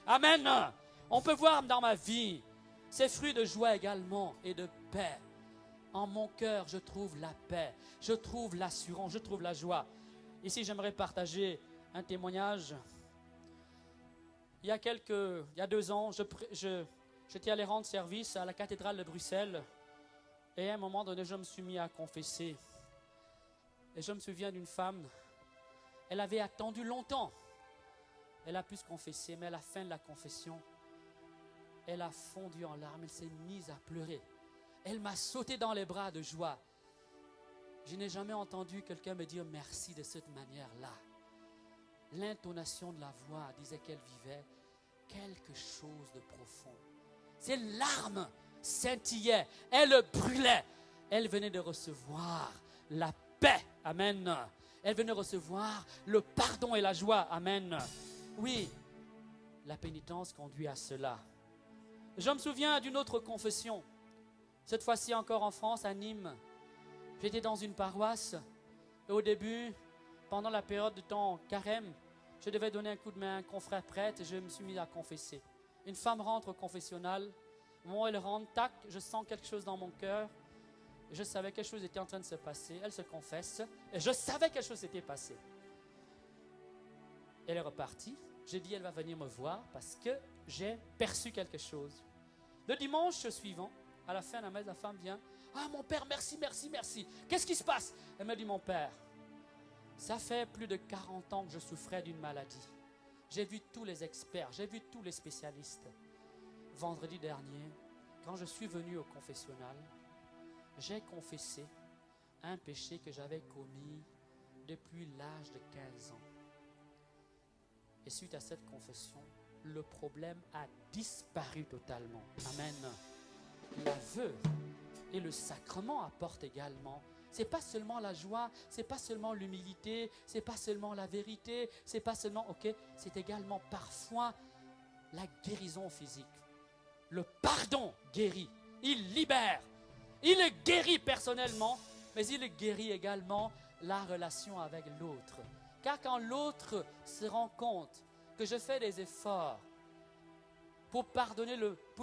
Amen. On peut voir dans ma vie ces fruits de joie également et de paix. En mon cœur, je trouve la paix. Je trouve l'assurance. Je trouve la joie. Ici, j'aimerais partager un témoignage. Il y a 2 ans, j'étais allé rendre service à la cathédrale de Bruxelles et à un moment donné, je me suis mis à confesser. Et je me souviens d'une femme, elle avait attendu longtemps. Elle a pu se confesser, mais à la fin de la confession, elle a fondu en larmes, elle s'est mise à pleurer. Elle m'a sauté dans les bras de joie. Je n'ai jamais entendu quelqu'un me dire merci de cette manière-là. L'intonation de la voix disait qu'elle vivait quelque chose de profond. Ses larmes scintillaient, elle brûlait. Elle venait de recevoir la paix, amen. Elle venait recevoir le pardon et la joie, amen. Oui, la pénitence conduit à cela. Je me souviens d'une autre confession, cette fois-ci encore en France, à Nîmes. J'étais dans une paroisse et au début, pendant la période de temps carême, je devais donner un coup de main à un confrère prêtre et je me suis mis à confesser. Une femme rentre au confessionnal. Au moment où elle rentre, tac, je sens quelque chose dans mon cœur. Je savais que quelque chose était en train de se passer. Elle se confesse et je savais que quelque chose s'était passé. Elle est repartie. J'ai dit, elle va venir me voir parce que j'ai perçu quelque chose. Le dimanche suivant, à la fin de la messe, la femme vient. Ah, mon père, merci. Qu'est-ce qui se passe? Elle me dit, mon père, ça fait plus de 40 ans que je souffrais d'une maladie. J'ai vu tous les experts, j'ai vu tous les spécialistes. Vendredi dernier, quand je suis venu au confessionnal, j'ai confessé un péché que j'avais commis depuis l'âge de 15 ans. Et suite à cette confession, le problème a disparu totalement. Amen. L'aveu et le sacrement apportent également. C'est pas seulement la joie, c'est pas seulement l'humilité, c'est pas seulement la vérité, c'est pas seulement, c'est également parfois la guérison physique. Le pardon guérit, il libère, il guérit personnellement, mais il guérit également la relation avec l'autre. Car quand l'autre se rend compte que je fais des efforts pour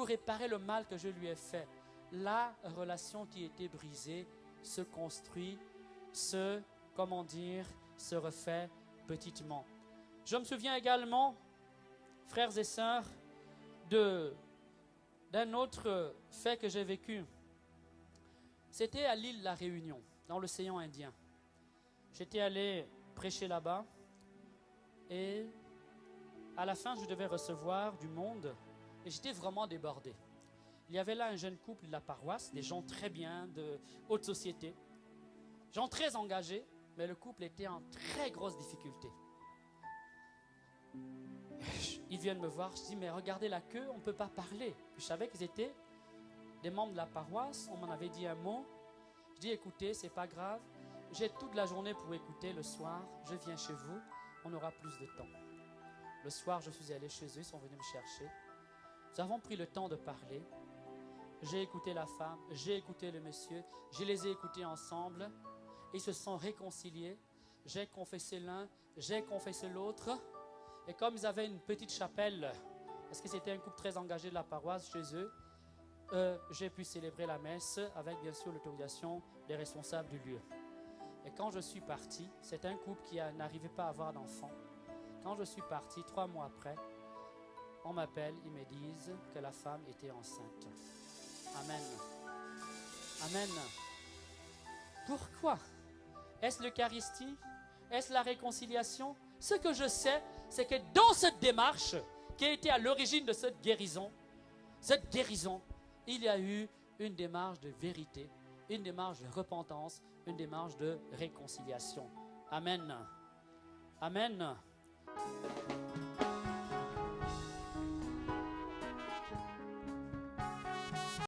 réparer le mal que je lui ai fait, la relation qui était brisée se construit, se refait petitement. Je me souviens également, frères et sœurs, d'un autre fait que j'ai vécu. C'était à l'île La Réunion, dans l'océan Indien. J'étais allé prêcher là-bas et à la fin, je devais recevoir du monde et j'étais vraiment débordé. Il y avait là un jeune couple de la paroisse, des gens très bien, de haute société, gens très engagés, mais le couple était en très grosse difficulté. Ils viennent me voir, je dis mais regardez la queue, on ne peut pas parler. Je savais qu'ils étaient des membres de la paroisse, on m'en avait dit un mot. Je dis écoutez, c'est pas grave, j'ai toute la journée pour écouter, le soir, je viens chez vous, on aura plus de temps. Le soir, je suis allé chez eux, ils sont venus me chercher. Nous avons pris le temps de parler. J'ai écouté la femme, j'ai écouté le monsieur, je les ai écoutés ensemble. Ils se sont réconciliés. J'ai confessé l'un, j'ai confessé l'autre. Et comme ils avaient une petite chapelle, parce que c'était un couple très engagé de la paroisse chez eux, j'ai pu célébrer la messe avec bien sûr l'autorisation des responsables du lieu. Et quand je suis parti, c'est un couple qui n'arrivait pas à avoir d'enfants. Quand je suis parti, 3 mois après, on m'appelle, ils me disent que la femme était enceinte. Amen. Amen. Pourquoi? Est-ce l'Eucharistie? Est-ce la réconciliation? Ce que je sais, c'est que dans cette démarche qui a été à l'origine de cette guérison, il y a eu une démarche de vérité, une démarche de repentance, une démarche de réconciliation. Amen. Amen.